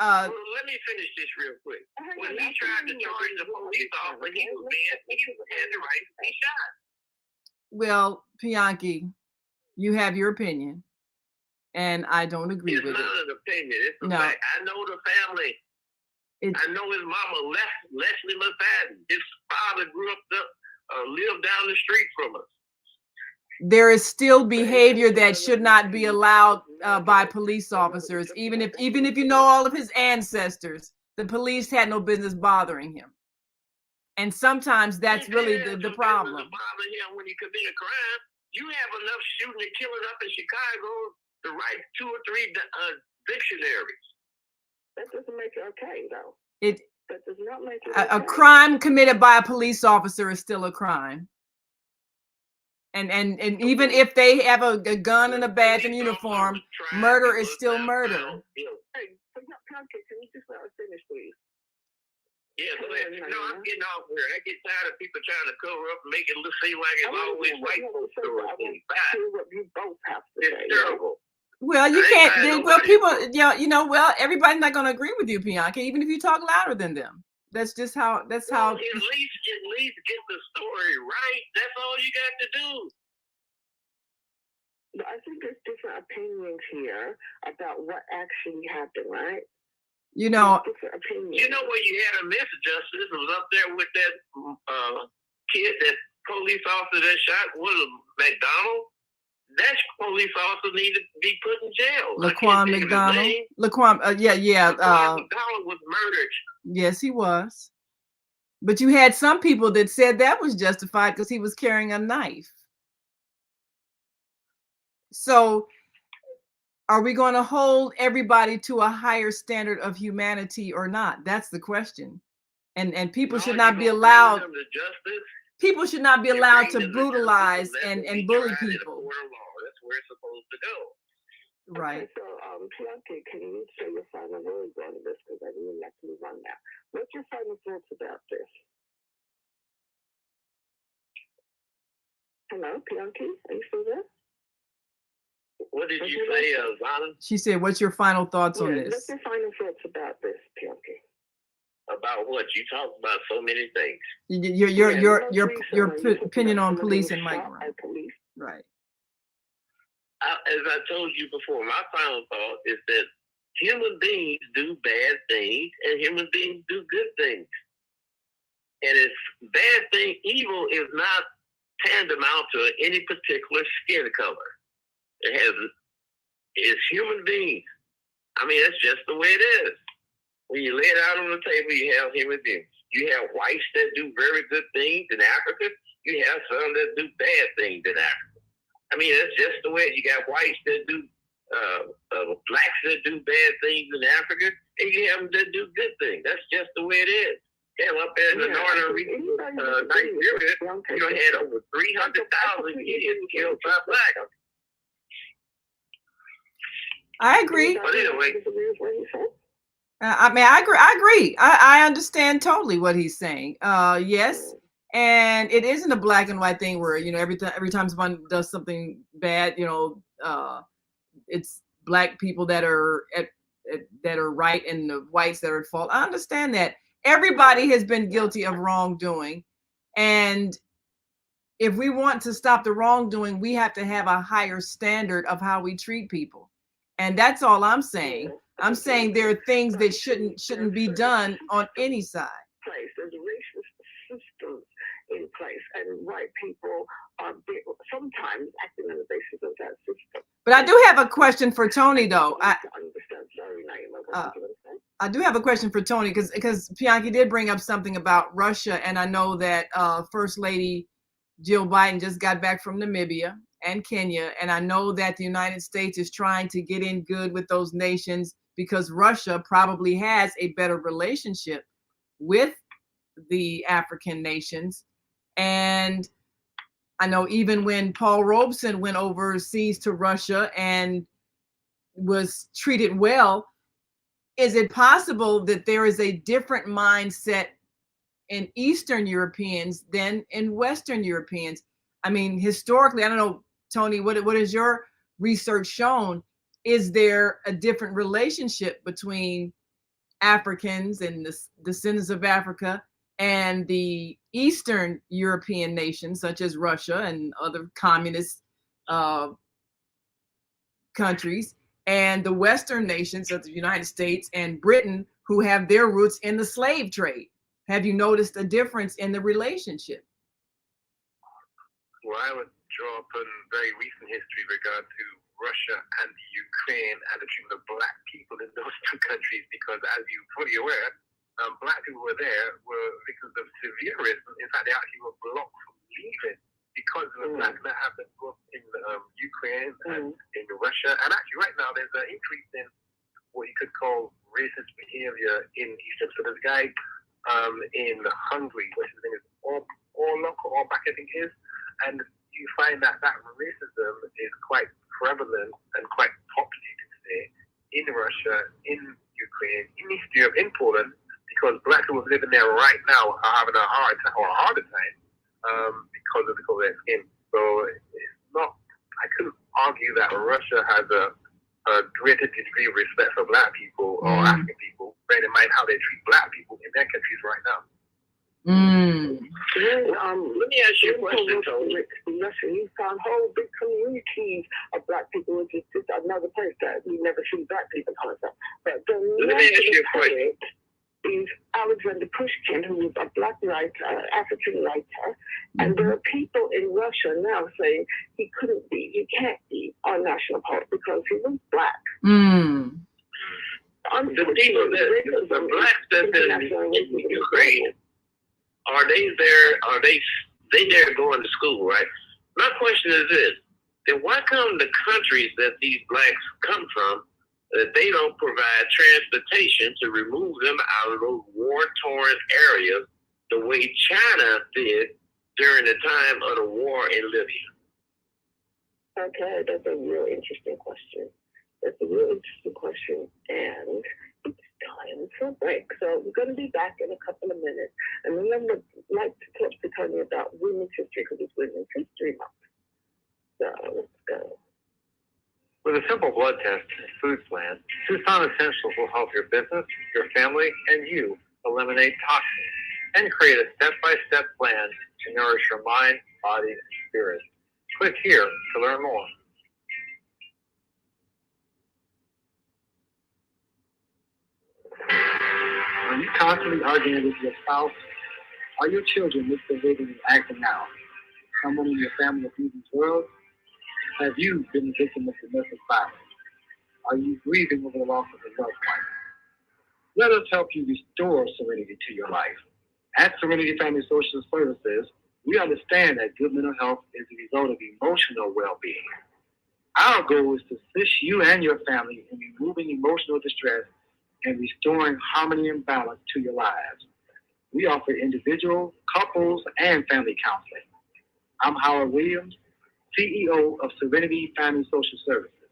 Well, let me finish this real quick. When he tried to charge the police officer, he had the right to be shot. Well, Bianchi, you have your opinion, and I don't agree with it. It's not an opinion. It's a fact. I know the family. I know his mama, Leslie LaFadden. His father lived down the street from us. There is still behavior that should not be allowed by police officers, even if you know all of his ancestors. The police had no business bothering him, and sometimes that's really the problem. Bother him when he commit a crime. You have enough shooting and killing up in Chicago to write 2 or 3 dictionaries. That doesn't make it okay, though. That does not make it okay. A crime committed by a police officer is still a crime. And even if they have a gun and a badge and uniform, murder is still murder. Hey, can you just let us finish, please? Yeah, go ahead. No, I'm getting off here. I get tired of people trying to cover up and make it seem like it's always white folks' stories. What you both have to say. It's terrible. Well, you can't. Well, people, well, everybody's not going to agree with you, Bianchi, even if you talk louder than them. That's just how. That's how. At least get the story right. That's all you got to do. But I think there's different opinions here about what actually happened, right? You know. Different opinions. You know where you had a misjustice was up there with that kid, that police officer that shot McDonald. That police officer needed to be put in jail. Laquan McDonald. Laquan McDonald was murdered. Yes, he was. But you had some people that said that was justified because he was carrying a knife. So are we going to hold everybody to a higher standard of humanity or not? That's the question. And people should not be allowed. People should not be allowed to brutalize and bully people. That's where it's supposed to go. Right. Okay, so, Bianchi, can you say your final words on this? Because I really like to move on now. What's your final thoughts about this? Hello, Bianchi, are you still there? What did you say, Zhana? She said, "What's your final thoughts on this?" What's your final thoughts about this, Bianchi? About what? You talk about so many things. Your opinion on police and Mike Brown. Right. As I told you before, my final thought is that human beings do bad things and human beings do good things. And it's bad thing, evil is not tantamount to any particular skin color. It's human beings. I mean, that's just the way it is. When you lay it out on the table, you have human beings. You have whites that do very good things in Africa. You have some that do bad things in Africa. I mean, that's just the way. You got whites that do, blacks that do bad things in Africa, and you have them that do good things. That's just the way it is. Hell, up there in the northern region of Nigeria, you had over 300,000 Indians killed by blacks. I agree. But anyway, I mean, I agree. I understand totally what he's saying. Yes, and it isn't a black and white thing where, you know, every time someone does something bad, you know, it's black people that are that are right and the whites that are at fault. I understand that everybody has been guilty of wrongdoing, and if we want to stop the wrongdoing, we have to have a higher standard of how we treat people. And that's all I'm saying. I'm saying there are things that shouldn't be done on any side. There's racist systems in place, and white people are sometimes acting on the basis of that system. But I do have a question for Tony, though. I do have a question for Tony because Bianchi did bring up something about Russia, and I know that First Lady Jill Biden just got back from Namibia and Kenya, and I know that the United States is trying to get in good with those nations because Russia probably has a better relationship with the African nations. And I know even when Paul Robeson went overseas to Russia and was treated well, is it possible that there is a different mindset in Eastern Europeans than in Western Europeans? I mean, historically, I don't know, Tony, what has your research shown? Is there a different relationship between Africans and the descendants of Africa and the Eastern European nations, such as Russia and other communist countries, and the Western nations of the United States and Britain, who have their roots in the slave trade? Have you noticed a difference in the relationship? Well, I would draw upon very recent history in regard to Russia and the Ukraine and the treatment of black people in those two countries, because as you're fully aware, black people were there were victims of severe racism. In fact, they actually were blocked from leaving because of the fact that happened both in Ukraine and in Russia. And actually right now there's an increase in what you could call racist behavior in Eastern. So there's a guy in Hungary, which his name is Orbach, I think it is, and you find that racism is quite prevalent and quite popular, you could say, in Russia, in Ukraine, in Eastern Europe, in Poland, because black people living there right now are having a harder time because of the color of their skin. So it's not, I couldn't argue that Russia has a greater degree of respect for black people or African people, bearing in mind how they treat black people in their countries right now. Let me ask you a question, Tony. In Russia, you found whole big communities of black people, which is just another place that we never see black people coming from. But let me ask you a question. Is Alexander Pushkin, who was a black writer, African writer, and there are people in Russia now saying he can't be our national poet because he was black. The people the blacks that in Ukraine, are they there? Are they there going to school, right? My question is this: then why come the countries that these blacks come from, that they don't provide transportation to remove them out of those war-torn areas the way China did during the time of the war in Libya? Okay, that's a real interesting question. And it's time for a break. So we're going to be back in a couple of minutes. And then I would like to talk to Tony about Women's History, because it's Women's History Month. So let's go. With a simple blood test and food plan, Tucson Essentials will help your business, your family, and you eliminate toxins and create a step-by-step plan to nourish your mind, body, and spirit. Click here to learn more. Are you constantly arguing with your spouse? Are your children misbehaving and acting out? Someone in your family abusing drugs? Have you been a victim of domestic violence? Are you grieving over the loss of a loved one? Let us help you restore serenity to your life. At Serenity Family Social Services, we understand that good mental health is a result of emotional well-being. Our goal is to assist you and your family in removing emotional distress and restoring harmony and balance to your lives. We offer individual, couples, and family counseling. I'm Howard Williams, CEO of Serenity Family Social Services.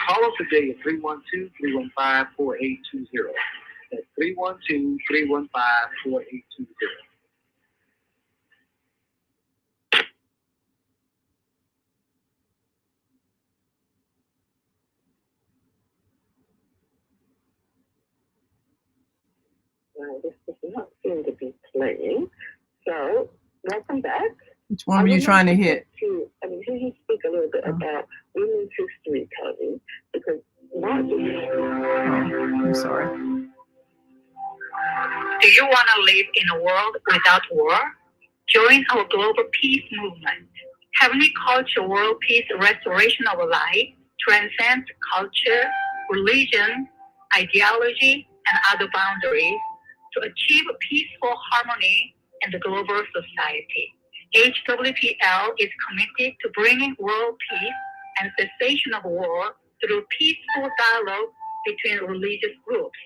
Call us today at 312-315-4820. at 312-315-4820. This does not seem to be playing. So, welcome back. Which one were you trying to hit? Hear you speak a little bit about women's history, Cody, because I'm sorry. Do you want to live in a world without war? Join our global peace movement. Heavenly Culture World Peace Restoration of Life transcends culture, religion, ideology, and other boundaries to achieve peaceful harmony in the global society. HWPL is committed to bringing world peace and cessation of war through peaceful dialogue between religious groups.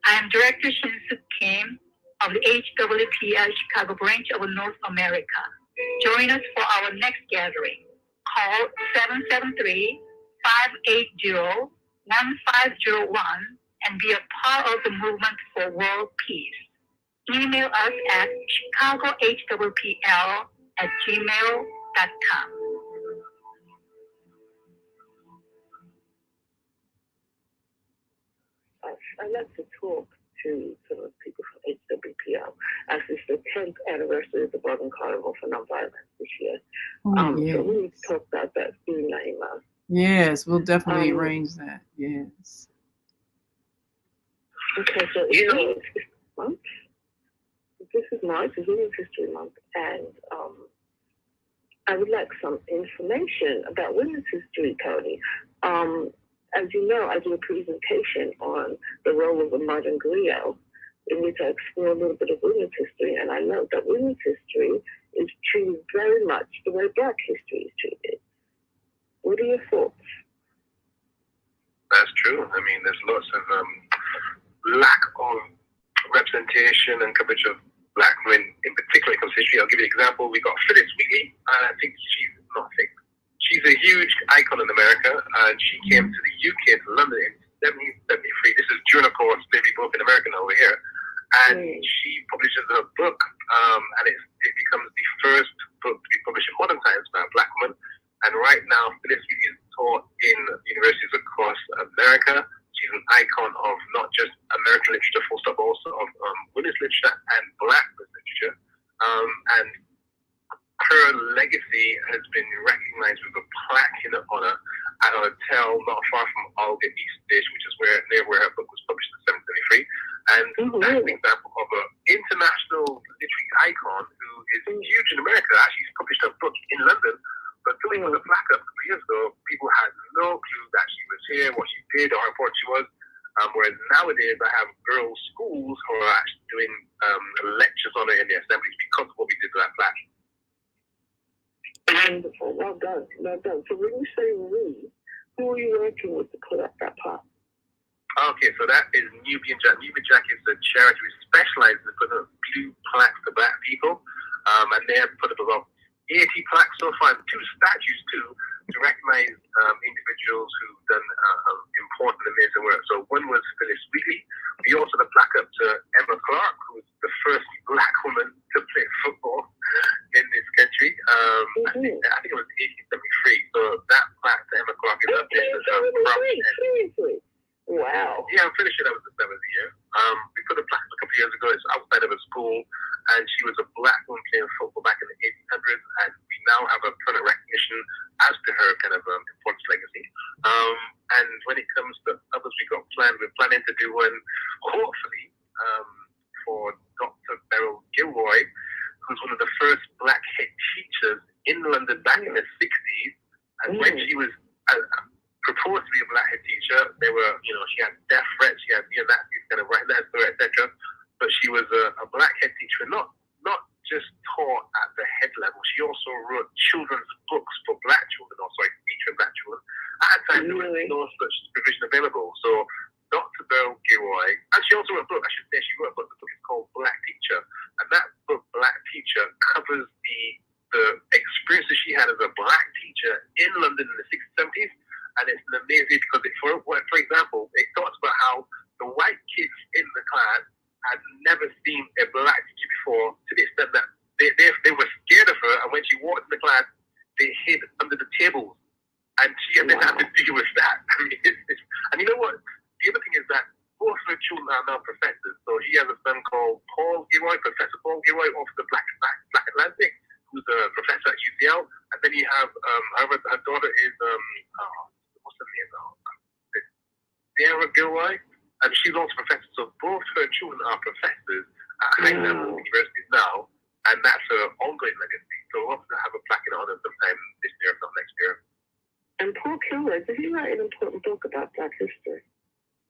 I am Director Shin-Suk Kim of the HWPL Chicago branch of North America. Join us for our next gathering. Call 773-580-1501 and be a part of the movement for world peace. Email us at chicagohwpl@gmail.com. I'd like to talk to some of the people from HWPL as it's the 10th anniversary of the Boston Carnival for Nonviolence this year. Yes. So we need to talk about that soon, Naima. Yes, we'll definitely arrange that. Yes. Okay, so it's month. This is March, it's Women's History Month, and I would like some information about women's history, Cody. As you know, I do a presentation on the role of the modern griot, in which I explore a little bit of women's history, and I know that women's history is treated very much the way Black history is treated. What are your thoughts? That's true. I mean, there's lots of lack of representation and coverage of Black women, in particular when it comes to history. I'll give you an example. We got Phyllis Wheatley, and I think she's a huge icon in America, and she came to the UK, to London in 1773. This is during, of course, Baby Book in America over here. And she publishes a book, and it becomes the first book to be published in modern times by a Black woman. And right now, Phyllis Wheatley is taught in universities across America. She's an icon of not just American literature, full stop, also of women's literature and Black literature. And her legacy has been recognized with a plaque in her honor at a hotel not far from Aldgate East Station, which is near where her book was published in 1773. And that's an example of an international literary icon who is huge in America. Actually, she's published a book in London, but until he put the plaque up a couple of years ago, people had no clue that she was here, what she did, or how important she was. Whereas nowadays, I have girls' schools who are actually doing lectures on her in the assemblies because of what we did to that plaque. Wonderful. Well done. Well done. So when you say we, who are you working with to put up that plaque? Okay, so that is Nubian Jack. Nubian Jack is a charity which specializes in putting up blue plaques to Black people. And they have put up about 80 plaques so far, and 2 statues too, to recognize individuals who've done important, amazing work. So one was Phyllis Wheatley. We also had a plaque up to Emma Clark, who was the first Black woman to play football in this country. I think it was 1873. So that plaque to Emma Clark is up there. Seriously? Wow. Yeah, I'm pretty sure that was the year. We put a plaque a couple of years ago. It's outside of a school, and she was a Black woman playing football back in the 1800s, and we now have a permanent recognition as to her kind of importance legacy. And when it comes to others we got planned, we're planning to do one, hopefully, for Dr. Beryl Gilroy, who's one of the first Black head teachers in London back in the 60s. And when she was proposed to be a Black head teacher, they were, she had death threats, she had neo-Nazis kind of right next to her, etc. But she was a Black head teacher, not just taught at the head level. She also wrote children's books for Black children, featuring Black children. At a time, there was no such provision available. So Dr. Beryl Gilroy, and she also wrote a book, I should say, she wrote a book, the book is called Black Teacher. And that book, Black Teacher, covers the experiences she had as a Black teacher in London in the 60s, 70s. And it's amazing because, for example, it talks about how the white kids in the and she then had to deal with that. I mean, and you know what? The other thing is that both of her children are now professors. So he has a son called Paul Gilroy, Professor Paul Gilroy, of the Black Atlantic, who's a professor at UCL. And then you have her daughter is what's her name now? Sarah Gilroy, and she's also a professor. So both her children are professors at high-level universities now, and that's her ongoing legacy. So we'll have to have a plaque in honor sometime this year, if not next year. And Paul Gilroy, did he write an important book about Black history?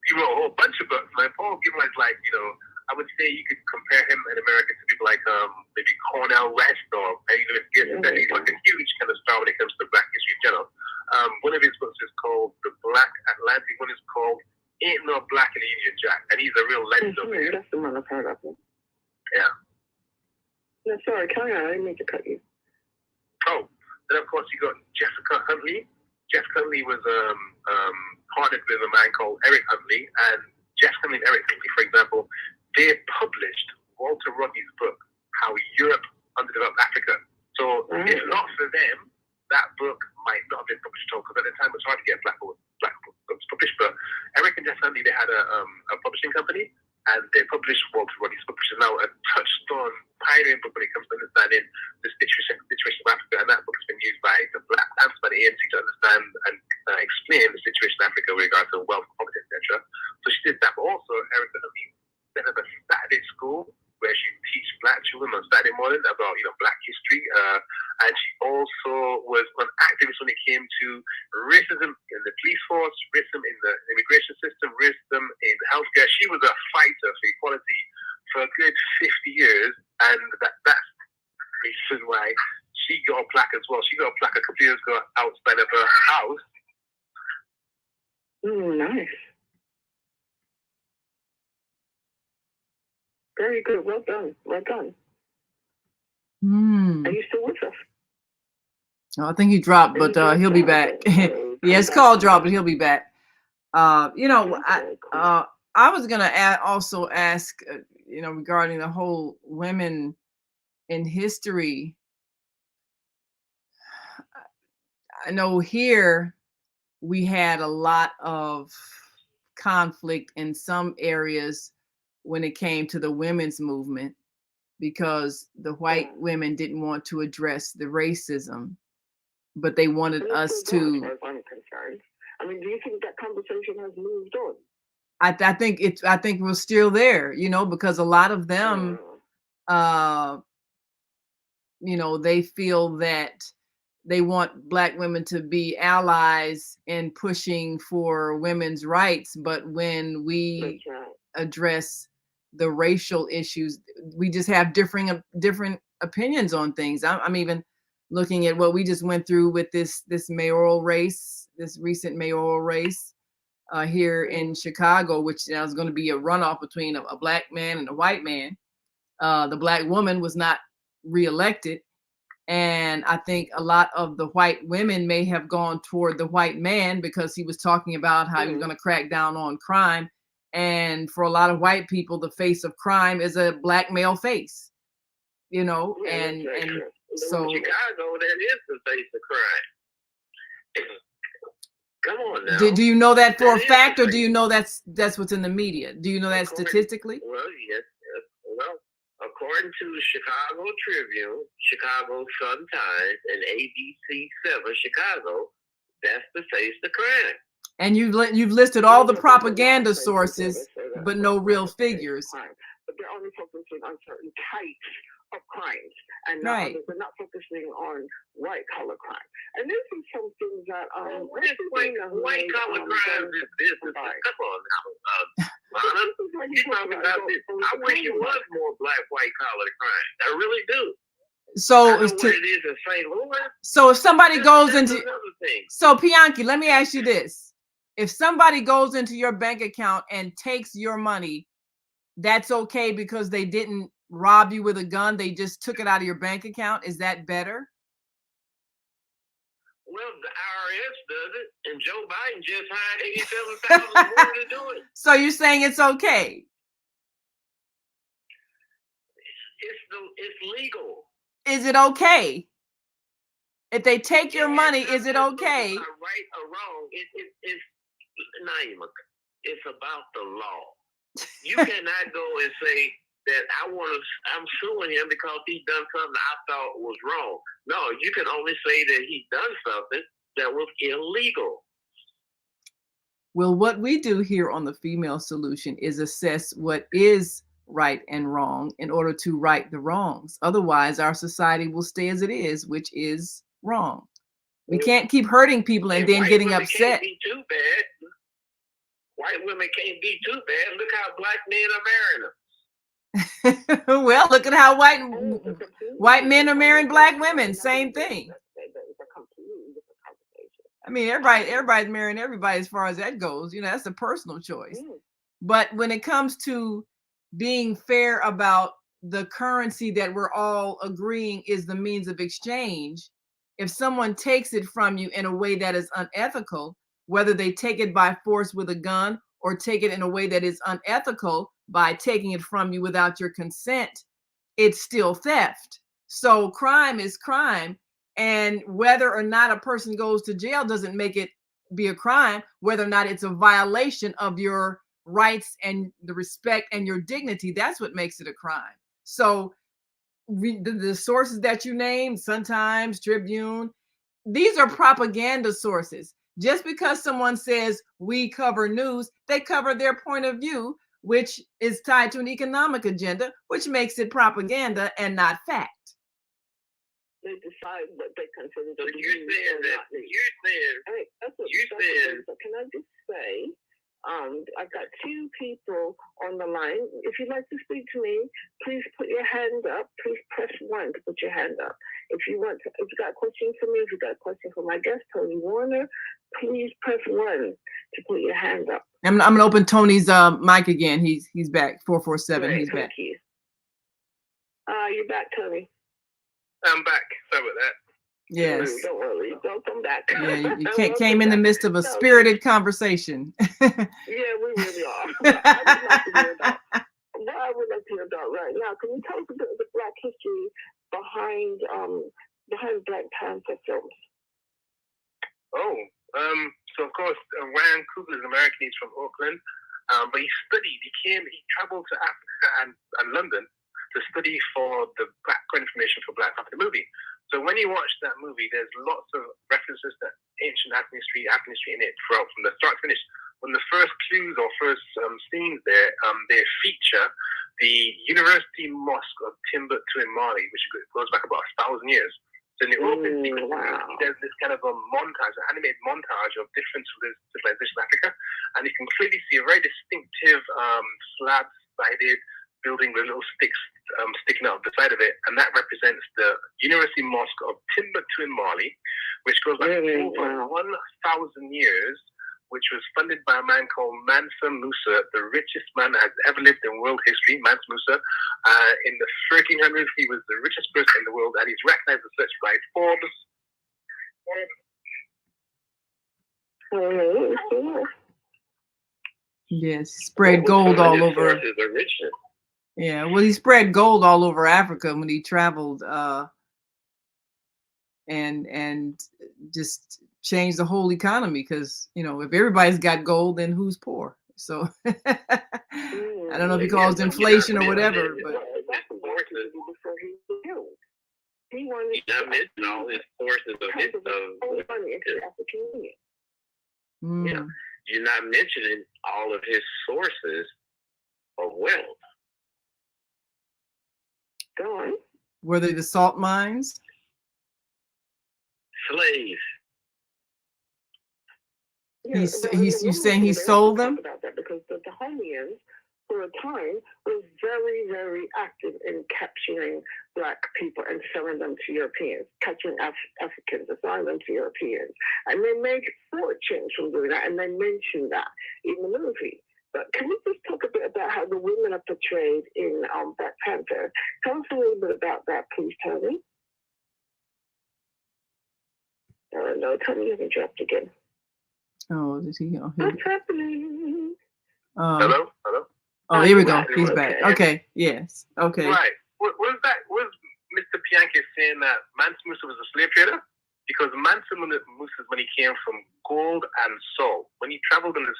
He wrote a whole bunch of books. Like Paul Gilroy's like, I would say you could compare him in America to people like maybe Cornell West or Eddie Lewis Gibbs. He's like a huge kind of star when it comes to Black history in general. One of his books is called The Black Atlantic. One is called Ain't No Black in the Union Jack, and he's a real legend over here. That's the one I've heard of. Yeah. No, sorry, carry on. I didn't mean to cut you. Oh, then of course you got Jessica Huntley. Jessica Huntley was partnered with a man called Eric Huntley, and Jessica Huntley and Eric Huntley, for example, they published Walter Rodney's book, How Europe Underdeveloped Africa. So if not for them, that book might not have been published at all, because at the time it was hard to get black books published. But Eric and Jessica Huntley, they had a publishing company, and they published Walter Rodney's book, which is now a touchstone, pioneering book when it comes to understanding the situation of Africa. And that book has been used by the Black Panthers, by the ANC, to understand and explain the situation in Africa with regards to wealth, poverty, etc. So she did that. But also, Eric Huntley set up a Saturday school where she teach black children on Saturday morning about black history, and she also was an activist when it came to racism in the police force, racism in the immigration system, racism in healthcare. She was a fighter for equality for a good 50 years, and that's the reason why she got a plaque as well. She got a plaque a couple years ago outside of her house. Nice. Very good. Well done. Well done. Are you still with us? Oh, I think he dropped, but he'll be back. Yes, call dropped, but he'll be back. I was gonna also ask, regarding the whole women in history. I know here we had a lot of conflict in some areas when it came to the women's movement, because the white women didn't want to address the racism, but they wanted us to. As far as I'm concerned. I mean, do you think that conversation has moved on? I think we're still there, because a lot of them, they feel that they want Black women to be allies in pushing for women's rights, but when we address the racial issues, we just have different opinions on things. I'm even looking at what we just went through with this mayoral race, this recent mayoral race here in Chicago, which is going to be a runoff between a Black man and a white man. The Black woman was not reelected, and I think a lot of the white women may have gone toward the white man because he was talking about how he was going to crack down on crime. And for a lot of white people, the face of crime is a Black male face, and so in Chicago, that is the face of crime. Come on now. Do you know that for a fact, or do you know that's what's in the media? Do you know that statistically? Well, yes. Well, according to the Chicago Tribune, Chicago Sun-Times, and ABC7 Chicago, that's the face of crime. And you've listed all the propaganda sources, but no real figures. But they're only focusing on certain types of crimes, and we're not focusing on white collar crime. And this is something that white collar crime is business. Come on now, Zhana. You talking about this? I wish it was more white collar crime. I really do. So it is in St. Louis. So if somebody goes into Pianki, let me ask you this. If somebody goes into your bank account and takes your money, that's okay because they didn't rob you with a gun, they just took it out of your bank account. Is that better? Well, the IRS does it, and Joe Biden just hired 87,000 more to do it. So you're saying it's okay? It's legal. Is it okay? If they take your money, is it okay? Right or wrong? It's Naima. It's about the law. You cannot go and say that I'm suing him because he done something I thought was wrong. No, you can only say that he done something that was illegal. Well, what we do here on the Female Solution is assess what is right and wrong in order to right the wrongs. Otherwise, our society will stay as it is, which is wrong. We can't keep hurting people and then getting upset. Can't be too bad. White women can't be too bad. Look how black men are marrying them. Well, look at how white men are marrying black women. Same thing. I mean, everybody's marrying everybody as far as that goes. You know, that's a personal choice. But when it comes to being fair about the currency that we're all agreeing is the means of exchange, if someone takes it from you in a way that is unethical, whether they take it by force with a gun or take it in a way that is unethical by taking it from you without your consent, it's still theft. So crime is crime. And whether or not a person goes to jail doesn't make it be a crime, whether or not it's a violation of your rights and the respect and your dignity. That's what makes it a crime. So the sources that you named, Sun-Times, Tribune, these are propaganda sources. Just because someone says we cover news, they cover their point of view, which is tied to an economic agenda, which makes it propaganda and not fact. They decide what they consider to be. Can I just say, I've got two people on the line. If you'd like to speak to me, please put your hand up. Please press 1 to put your hand up. If you got a question for me, if you got a question for my guest, Tony Warner, please press 1 to put your hand up. I'm gonna open Tony's mic again. He's back. 447. Right, he's back. You. You're back, Tony. I'm back. Sorry about that. Yes. Don't worry. Welcome back. Yeah, you came in the midst of a spirited conversation. Yeah, we really are. What I would like to hear about right now, can you tell us a bit of the Black history behind Black Panther films? So of course, Ryan Coogler is American. He's from Auckland, but he traveled to Africa and London to study for the background information for Black Panther movie. So when you watch that movie, there's lots of references to ancient African history in it from the start to finish. When the first clues or first scenes there, they feature the University Mosque of Timbuktu in Mali, which goes back about 1,000 years. So in the opening sequence, there's this kind of a montage, an animated montage of different civilizations in Africa, and you can clearly see a very distinctive slab-sided building with little sticks sticking out of the side of it, and that represents the University Mosque of Timbuktu in Mali, which goes back over 1,000 years, which was funded by a man called Mansa Musa, the richest man that has ever lived in world history. Mansa Musa, in the 1300s, he was the richest person in the world, and he's recognized as such by Forbes. Yes, spread gold all over. Yeah, well, he spread gold all over Africa when he traveled, and just changed the whole economy. Because if everybody's got gold, then who's poor? So I don't know if he caused inflation or whatever, but You're not mentioning all his sources of You're not mentioning all of his sources of wealth. Go on. Were they the salt mines? Slaves. You saying he sold them? About that because the Honians, for a time, was very, very active in capturing Black people and selling them to Europeans, capturing Africans and selling them to Europeans. And they made fortunes from doing that, and they mentioned that in the movie. But can we just talk a bit about how the women are portrayed in Black Panther? Tell us a little bit about that, please, Tony. No, Tony hasn't dropped again. Oh, did he? Oh, what's happening? Hello? Oh, here we go. He's back. Okay. Yes. Okay. Right. Was Mr. Pianki saying that Mansa Musa was a slave trader? because Mansa Musa's money came from gold and salt. When he traveled on his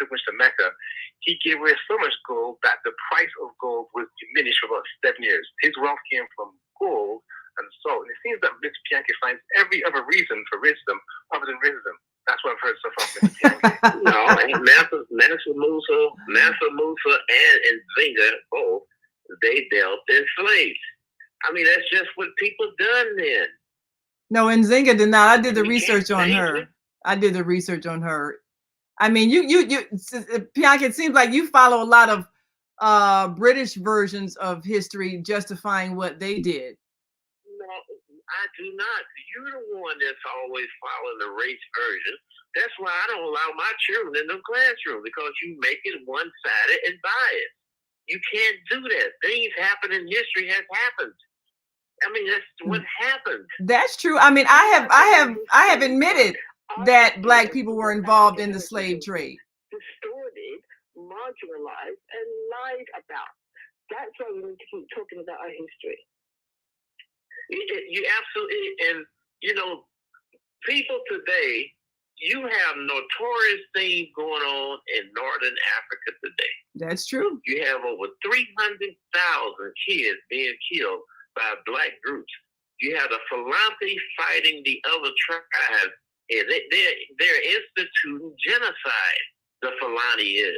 pilgrimage to Mecca, he gave away so much gold that the price of gold was diminished for about 7 years. His wealth came from gold and salt. And it seems that Mr. Pianki finds every other reason for racism other than racism. That's what I've heard so far from Mr. Pianki. No, and Mansa Musa and Nzinga both, they dealt in slaves. I mean, that's just what people done then. No, Nzinga did not. I did the research on her. I did the research on her. I mean, you, Pianki, it seems like you follow a lot of British versions of history justifying what they did. No, I do not. You're the one that's always following the race version. That's why I don't allow my children in the classroom, because you make it one-sided and biased. You can't do that. Things happen in history has happened. I mean, that's what happened. That's true. I mean, I have admitted that Black people were involved in the slave trade. Distorted, marginalized, and lied about. That's why we need to keep talking about our history. You absolutely, and you know, people today, you have notorious things going on in Northern Africa today. That's true. You have over 300,000 kids being killed by Black groups. You have the Fulani fighting the other tribes, and they're instituting genocide. The Fulani is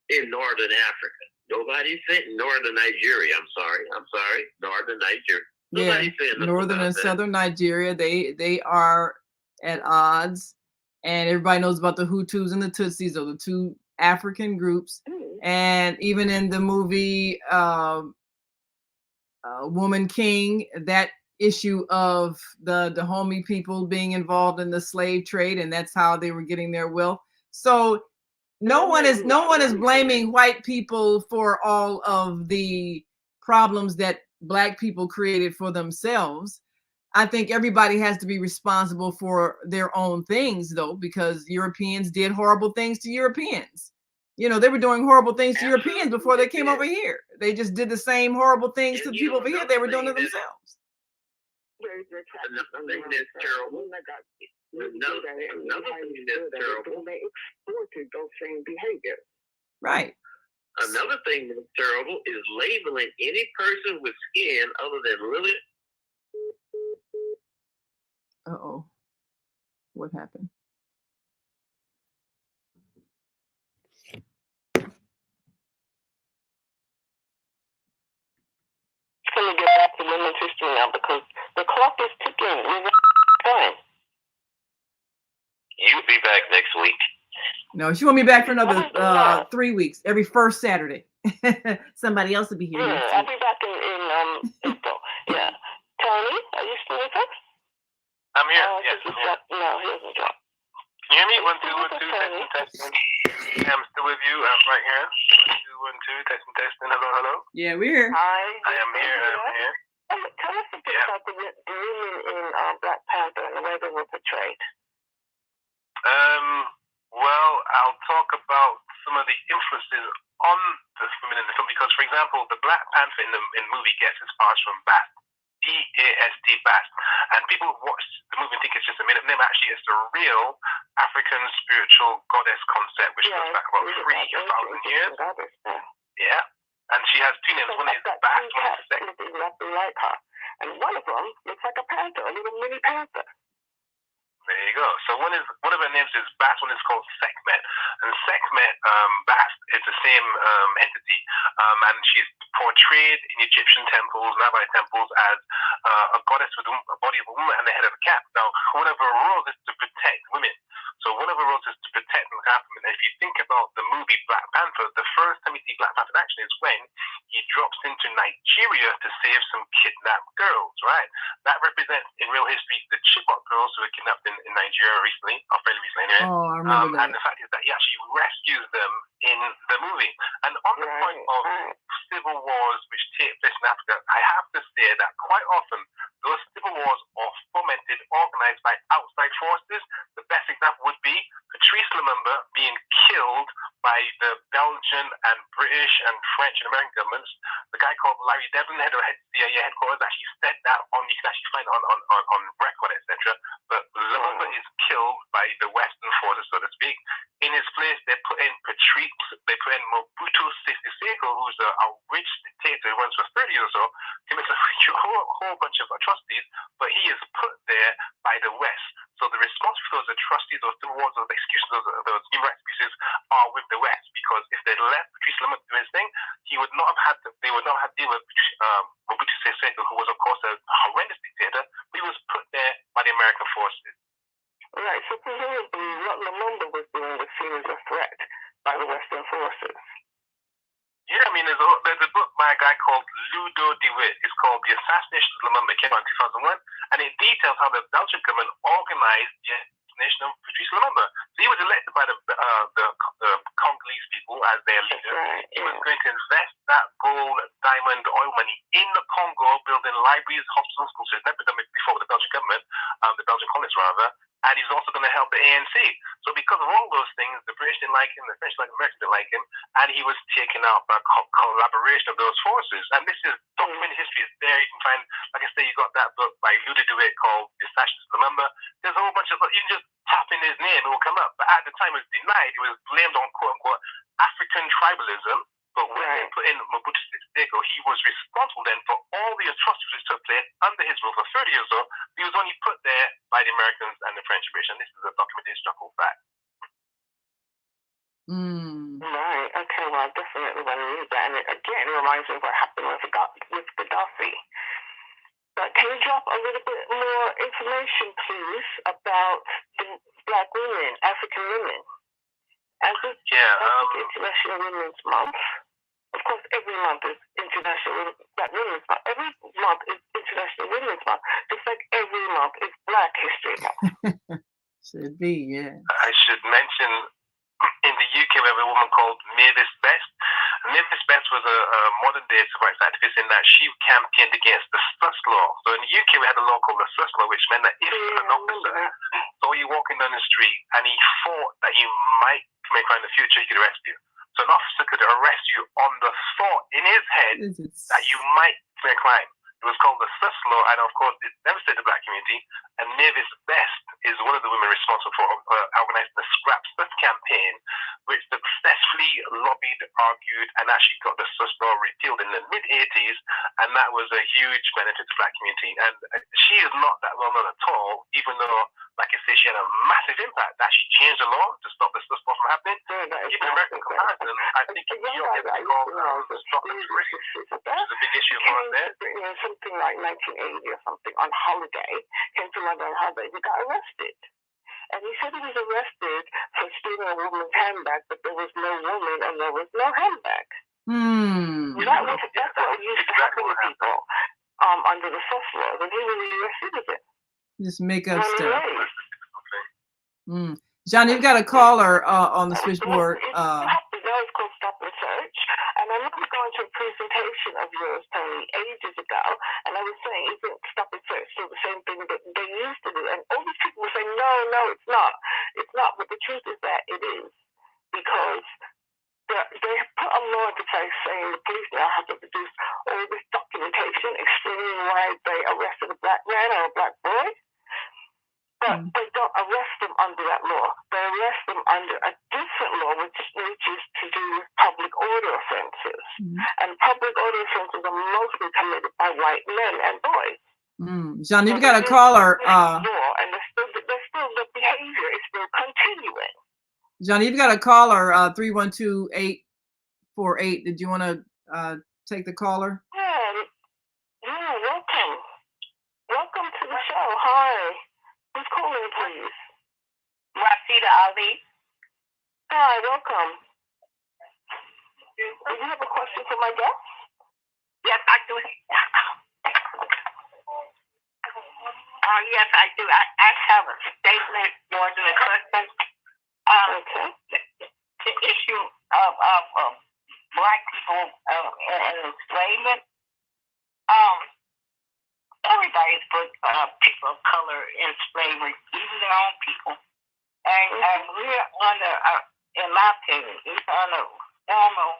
in Northern Africa. Nobody said Northern Nigeria. I'm sorry, Northern Nigeria. Nobody said Northern and Southern Nigeria. They are at odds, and everybody knows about the Hutus and the Tutsis, or the two African groups. And even in the movie Woman King, that issue of the Dahomey people being involved in the slave trade, and that's how they were getting their wealth. So no one is blaming white people for all of the problems that Black people created for themselves. I think everybody has to be responsible for their own things, though, because Europeans did horrible things to Europeans. You know, they were doing horrible things to Europeans before they came over here. They just did the same horrible things to the people over here they were doing to themselves. Another thing that's terrible. Another thing that's terrible. They exported those same behaviors. Right. Another thing that's terrible is labeling any person with skin other than really. Uh-oh. What happened? Let me get back to women's history now, because the clock is ticking. We're time. You'll be back next week. No, she want me back for another 3 weeks, every first Saturday. Somebody else will be here. I'll be back in April. Yeah. Tony, are you still with us? I'm here. Yes, I'm here. No, he hasn't dropped. Can you hear me? 1, 2, 1, 2, testing. Yeah, I'm still with you. I'm right here. 1, 2, 1, 2, testing. Hello. Yeah, we're here. Hi. I am here. Tell us a bit about the women in Black Panther and the way they were portrayed. Well, I'll talk about some of the influences on the women in the film, because, for example, the Black Panther in the movie gets its powers from Bast. B-A-S-T, Bast. And people who watch the movie think it's just a made-up name. Actually, it's a real African spiritual goddess concept, which goes back about 3,000 years. Yeah. And she has two names. One is Bast, one is Sekhmet. Exactly like her. And one of them looks like a panther, a little mini panther. There you go. So one of her names is Bast, one is called Sekhmet. And Sekhmet, Bast, is the same entity. And she's portrayed in Egyptian temples, Nabai temples, as a goddess with a body of a woman and the head of a cat. Now, one of her roles is to protect women. So one of her roles is to protect and look after women. And if you think about the movie Black Panther, the first time you see Black Panther in action is when he drops into Nigeria to save some kidnapped girls, right? That represents, in real history, the Chibok girls who were kidnapped in Nigeria recently, or fairly recently anyway. Oh, I remember that. And the fact is that he actually rescues them in the movie. And on the point of civil wars which take place in Africa, I have to say that quite often those civil wars are fomented, organized by outside forces. The best example would be Patrice Lumumba being killed by the Belgian and British and French and American governments. The guy called Larry Devlin, head of CIA headquarters, actually said that you can actually find it on record. It etc. But Lumumba is killed by the Western forces, so to speak. In his place, they put in Mobutu Sese Seko, who's a rich dictator who runs for 30 years or so, commits a whole bunch of atrocities, but he is put there by the West. So the response for those atrocities, those wars, those executions, those human rights abuses are with the West, because if they left Patrice Lumumba to do his thing, they would not have to deal with Mobutu Sese Seko, who was of course a horrendous dictator, but he was put there by the American forces. Right, so presumably what Lumumba was doing was seen as a threat by the Western forces. Yeah, I mean, there's a book by a guy called Ludo DeWitt. It's called The Assassination of Lumumba. It came out in 2001, and it details how the Belgian government organized the assassination of Patrice Lumumba. So he was elected by the Congolese people as their leader. Right, he was going to invest that gold, diamond, oil money in the Congo, building libraries, hospitals, schools. So it's never done before with the Belgian government, the Belgian colonists rather. And he's also going to help the ANC. So because of all those things, the British didn't like him, the French didn't like him, the Americans didn't like him, and he was taken out by collaboration of those forces. And this is documented history. It's there. You can find, like I say, you got that book by Ludo DeWitt called The Assassination of Lumumba. There's a whole bunch of, you can just tap in his name, it will come up. But at the time it was denied. It was blamed on quote-unquote African tribalism. But when they put in Mobutu Sese Seko, he was responsible then for all the atrocities which took place under his rule for 30 years or so. He was only put there by the Americans and the French British, and this is a documented historical fact. Right, okay, well, I definitely want to read that. And it, again, reminds me of what happened with Gaddafi. But can you drop a little bit more information, please, about the Black women, African women? As it's International Women's Month. Of course, every month is International Black Women's Month. Every month is International Women's Month, just like every month is Black History Month. Should be, yeah. I should mention, in the UK, we have a woman called Mavis Best. Mavis Best was a modern-day civil rights activist in that she campaigned against the Sus law. So in the UK, we had a law called the Sus law, which meant that if an officer saw you walking down the street and he thought that you might commit a crime in the future, he could arrest you. So an officer could arrest you on the thought in his head that you might commit a crime. It was called the Sus law, and of course, it devastated the Black community. And Mavis Best is one of the women responsible for organizing the Scrap Sus campaign, which successfully lobbied, argued, and actually got the Sus law repealed in the mid-80s, and that was a huge benefit to the Black community. And she is not that well known at all, even though, like I say, she had a massive impact. That she changed the law to stop the Sus law from happening. Even American comparison, I think in New York, it's called the Stop the Trade, which is a big issue for us there. Something like 1980 or something, on holiday, came to London on holiday, he got arrested. And he said he was arrested for stealing a woman's handbag, but there was no woman and there was no handbag. That's what used to happen to people under the Sus law, that he was a U.S. citizen. Just make up stuff. Zhana, you've got a caller on the switchboard. That was called Stop and Search. And I remember going to a presentation of yours, Tony, ages ago, and I was saying, isn't Stop and Search still the same thing that they used to do? And all these people were saying, no, it's not. It's not. But the truth is that it is. Because they put a law into place saying the police now have to produce all this documentation explaining why they arrested a black man or a black boy. But they don't arrest them under that law. They arrest them under a different law, which is to do with public order offenses. And public order offenses are mostly committed by white men and boys. Zhana, you've got a caller. And they're still the behavior is still continuing. Zhana, you've got a caller, 312-848. Did you want to take the caller? Yeah, welcome. Welcome to the show. Hi. Who's calling, please? Rashida Ali. Hi, welcome. Do you have a question for my guest? Yes, I do. Yes, I do. I have a statement more than a question. The issue of Black people and enslavement. Everybody's put people of color in slavery, even their own people. And we're under, in my opinion, we're under formal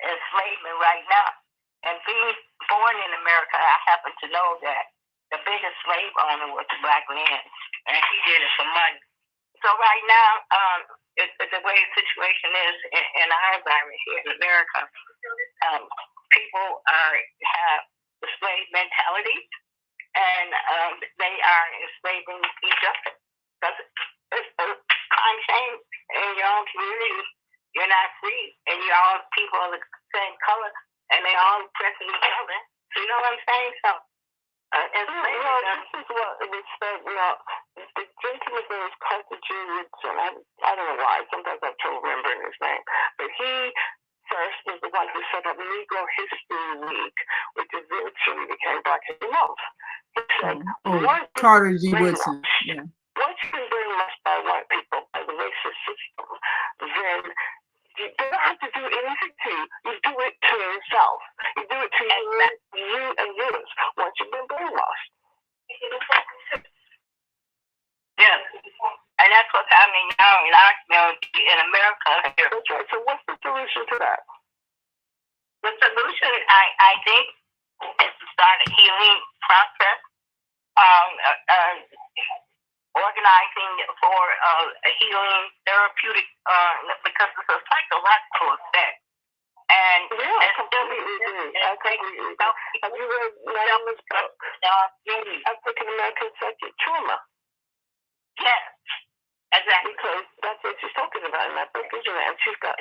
enslavement right now. And being born in America, I happen to know that the big greatest slave owner was the black man, and he did it for money. So right now, the way the situation is in our environment here in America, people have the slave mentality, and they are enslaving each other. Because it's a crime shame in your own community. You're not free, and you're all people of the same color, and they all oppressing each other. You know what I'm saying? So, this is what we said. The gentleman is Zhana. I don't know why. Sometimes I can't remember his name, but he first was the one who set up Negro History Week, which eventually became Black History Month. He said, Carter G. Woodson. Yeah. Once you've been brainwashed by white people, by the racist system, then you don't have to do anything to you. You do it to yourself. You do it to you and yours. Once you've been brainwashed. Yes. And that's what's happening now in our community in America. That's right. So what's the solution to that? The solution, I think, is to start a healing process, organizing for a healing therapeutic, because it's a psychological effect. And I completely agree. Have you read Naomi's book, African American Psychic Trauma? Yes, exactly. Because that's what she's talking about in that book, isn't it? And she's got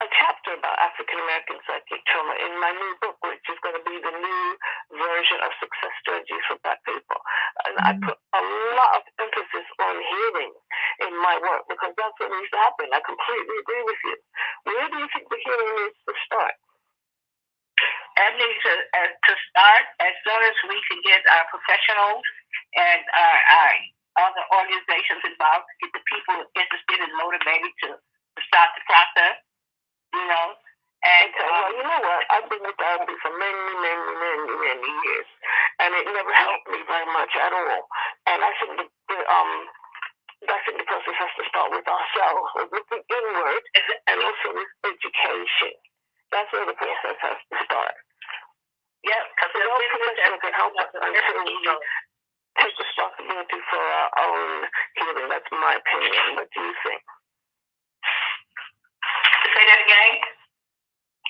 a chapter about African American psychic trauma in my new book, which is going to be the new version of Success Strategies for Black People. And I put a lot of emphasis on healing in my work because that's what needs to happen. I completely agree with you. Where do you think the healing needs to start? It needs to start as soon as we can get our professionals and our other organizations involved to get the people interested and motivated to start the process. And well, you know what? I've been in therapy for many years, and it never helped me very much at all. And I think the process has to start with ourselves, with the inward, and also with education. That's where the process has to start. Yeah, because no professional can help us until we take responsibility for our own healing. That's my opinion. What do you think? Say that again?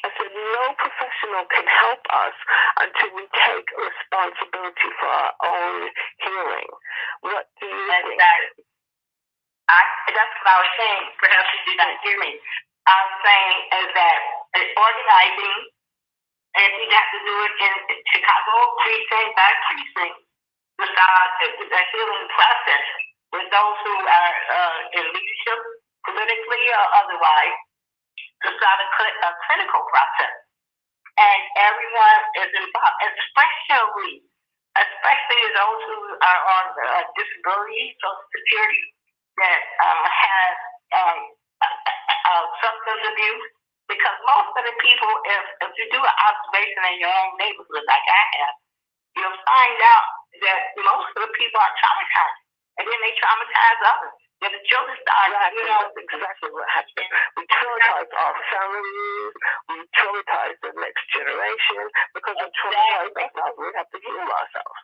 I said no professional can help us until we take responsibility for our own healing. What do you think? That's what I was saying. Perhaps you did not hear me. I was saying is that organizing, and we have to do it in Chicago, precinct by precinct, to start the healing process with those who are in leadership, politically or otherwise, to start a clinical process. And everyone is involved, especially those who are on disability, Social Security, that has substance abuse. Because most of the people, if you do an observation in your own neighborhood like I have, you'll find out that most of the people are traumatized. And then they traumatize others. Then the children start, that's exactly what happens. We traumatize our families, we traumatize the next generation, because we're traumatized ourselves. We have to heal ourselves.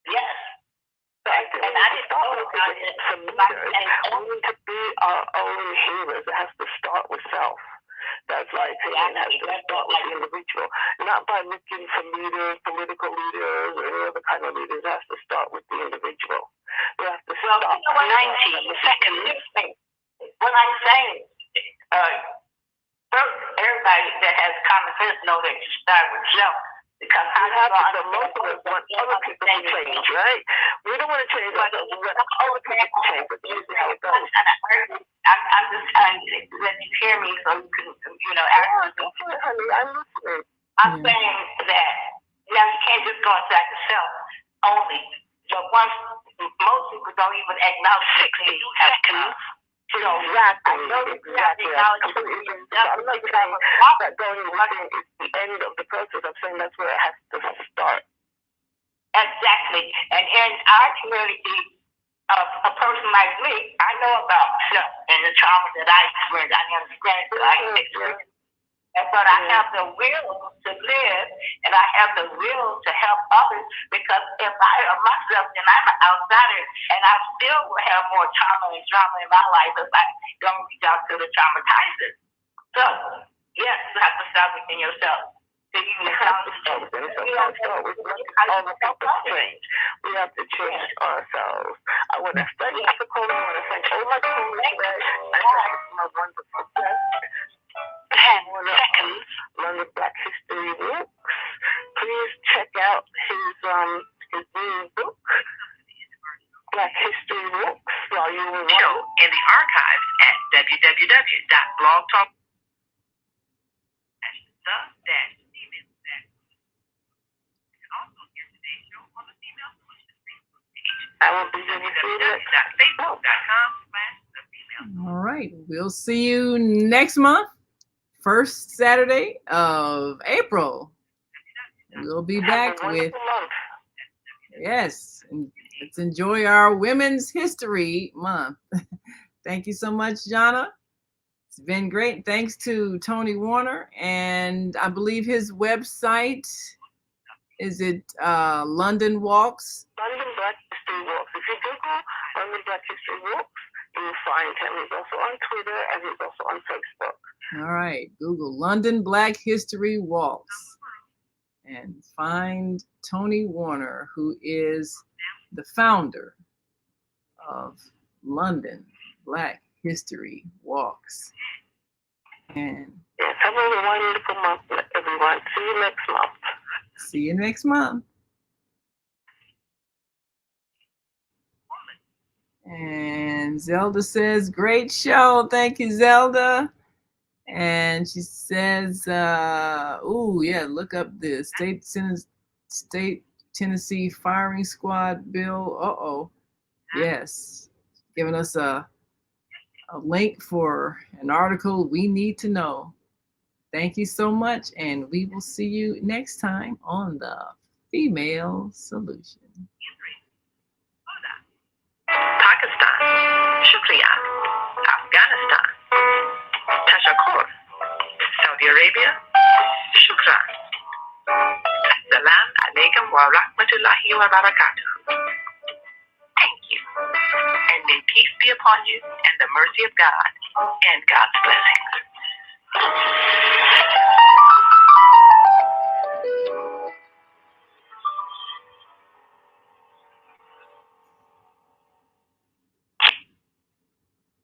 Yes. So I think we need to be our own healers. It has to start with self. That's why it has to start with the individual. Not by looking for leaders, political leaders, or any other kind of leaders. It has to start with the individual. We have to stop 90 seconds. What I'm saying, first, everybody that has common sense know that you start with self. Because most of us want other people to change, right? We don't want to change ourselves. We want other people to change. But this is how it goes. I'm just trying to let you hear me so you can, honey, I'm listening. I'm saying that you can't just go inside yourself only. But once most people don't even acknowledge that they do have to. Exactly. I'm not saying that going within is the end of the process. I'm saying that's where it has to start. Exactly. And in our community, a person like me, I know about self and the trauma that I experienced. I understand that I experienced. And but I have the will to live, and I have the will to help others, because if I am myself, then I'm an outsider, and I still will have more trauma and drama in my life if I don't reach out to the traumatizers. So, yes, you have to start within yourself. So you have to start with yourself. We have to start with all the people change. We have to change ourselves. I want to study African. I want to thank all my colleagues. I thank my wonderful guests. 10 seconds. Learn the Black History Walks. Please check out his new book, Black History Walks, Volume 1. Show in the archives at www.blogtalk. I will be Facebook.com/. All right. We'll see you next month, first Saturday of April. We'll be back with, yes, let's enjoy our Women's History Month. Thank you so much, Zhana. It's been great. Thanks to Tony Warner, and I believe his website, is it London Walks? London Black History Walks. If you Google London Black History Walks, you will find him. He's also on Twitter, and he's also on Facebook. All right, Google London Black History Walks and find Tony Warner, who is the founder of London Black History Walks. And yes, have a wonderful month, everyone. See you next month. See you next month. And Zelda says, great show. Thank you, Zelda. And she says, oh, yeah, look up the state Tennessee firing squad bill. Uh-oh. Yes. Giving us a link for an article we need to know. Thank you so much, and we will see you next time on the Female Solution. Pakistan, Shukriya, Afghanistan, Tashakkur, Saudi Arabia, Shukran. Assalamu alaikum wa rahmatullahi wa barakatuh. Thank you, and may peace be upon you and the mercy of God and God's blessings.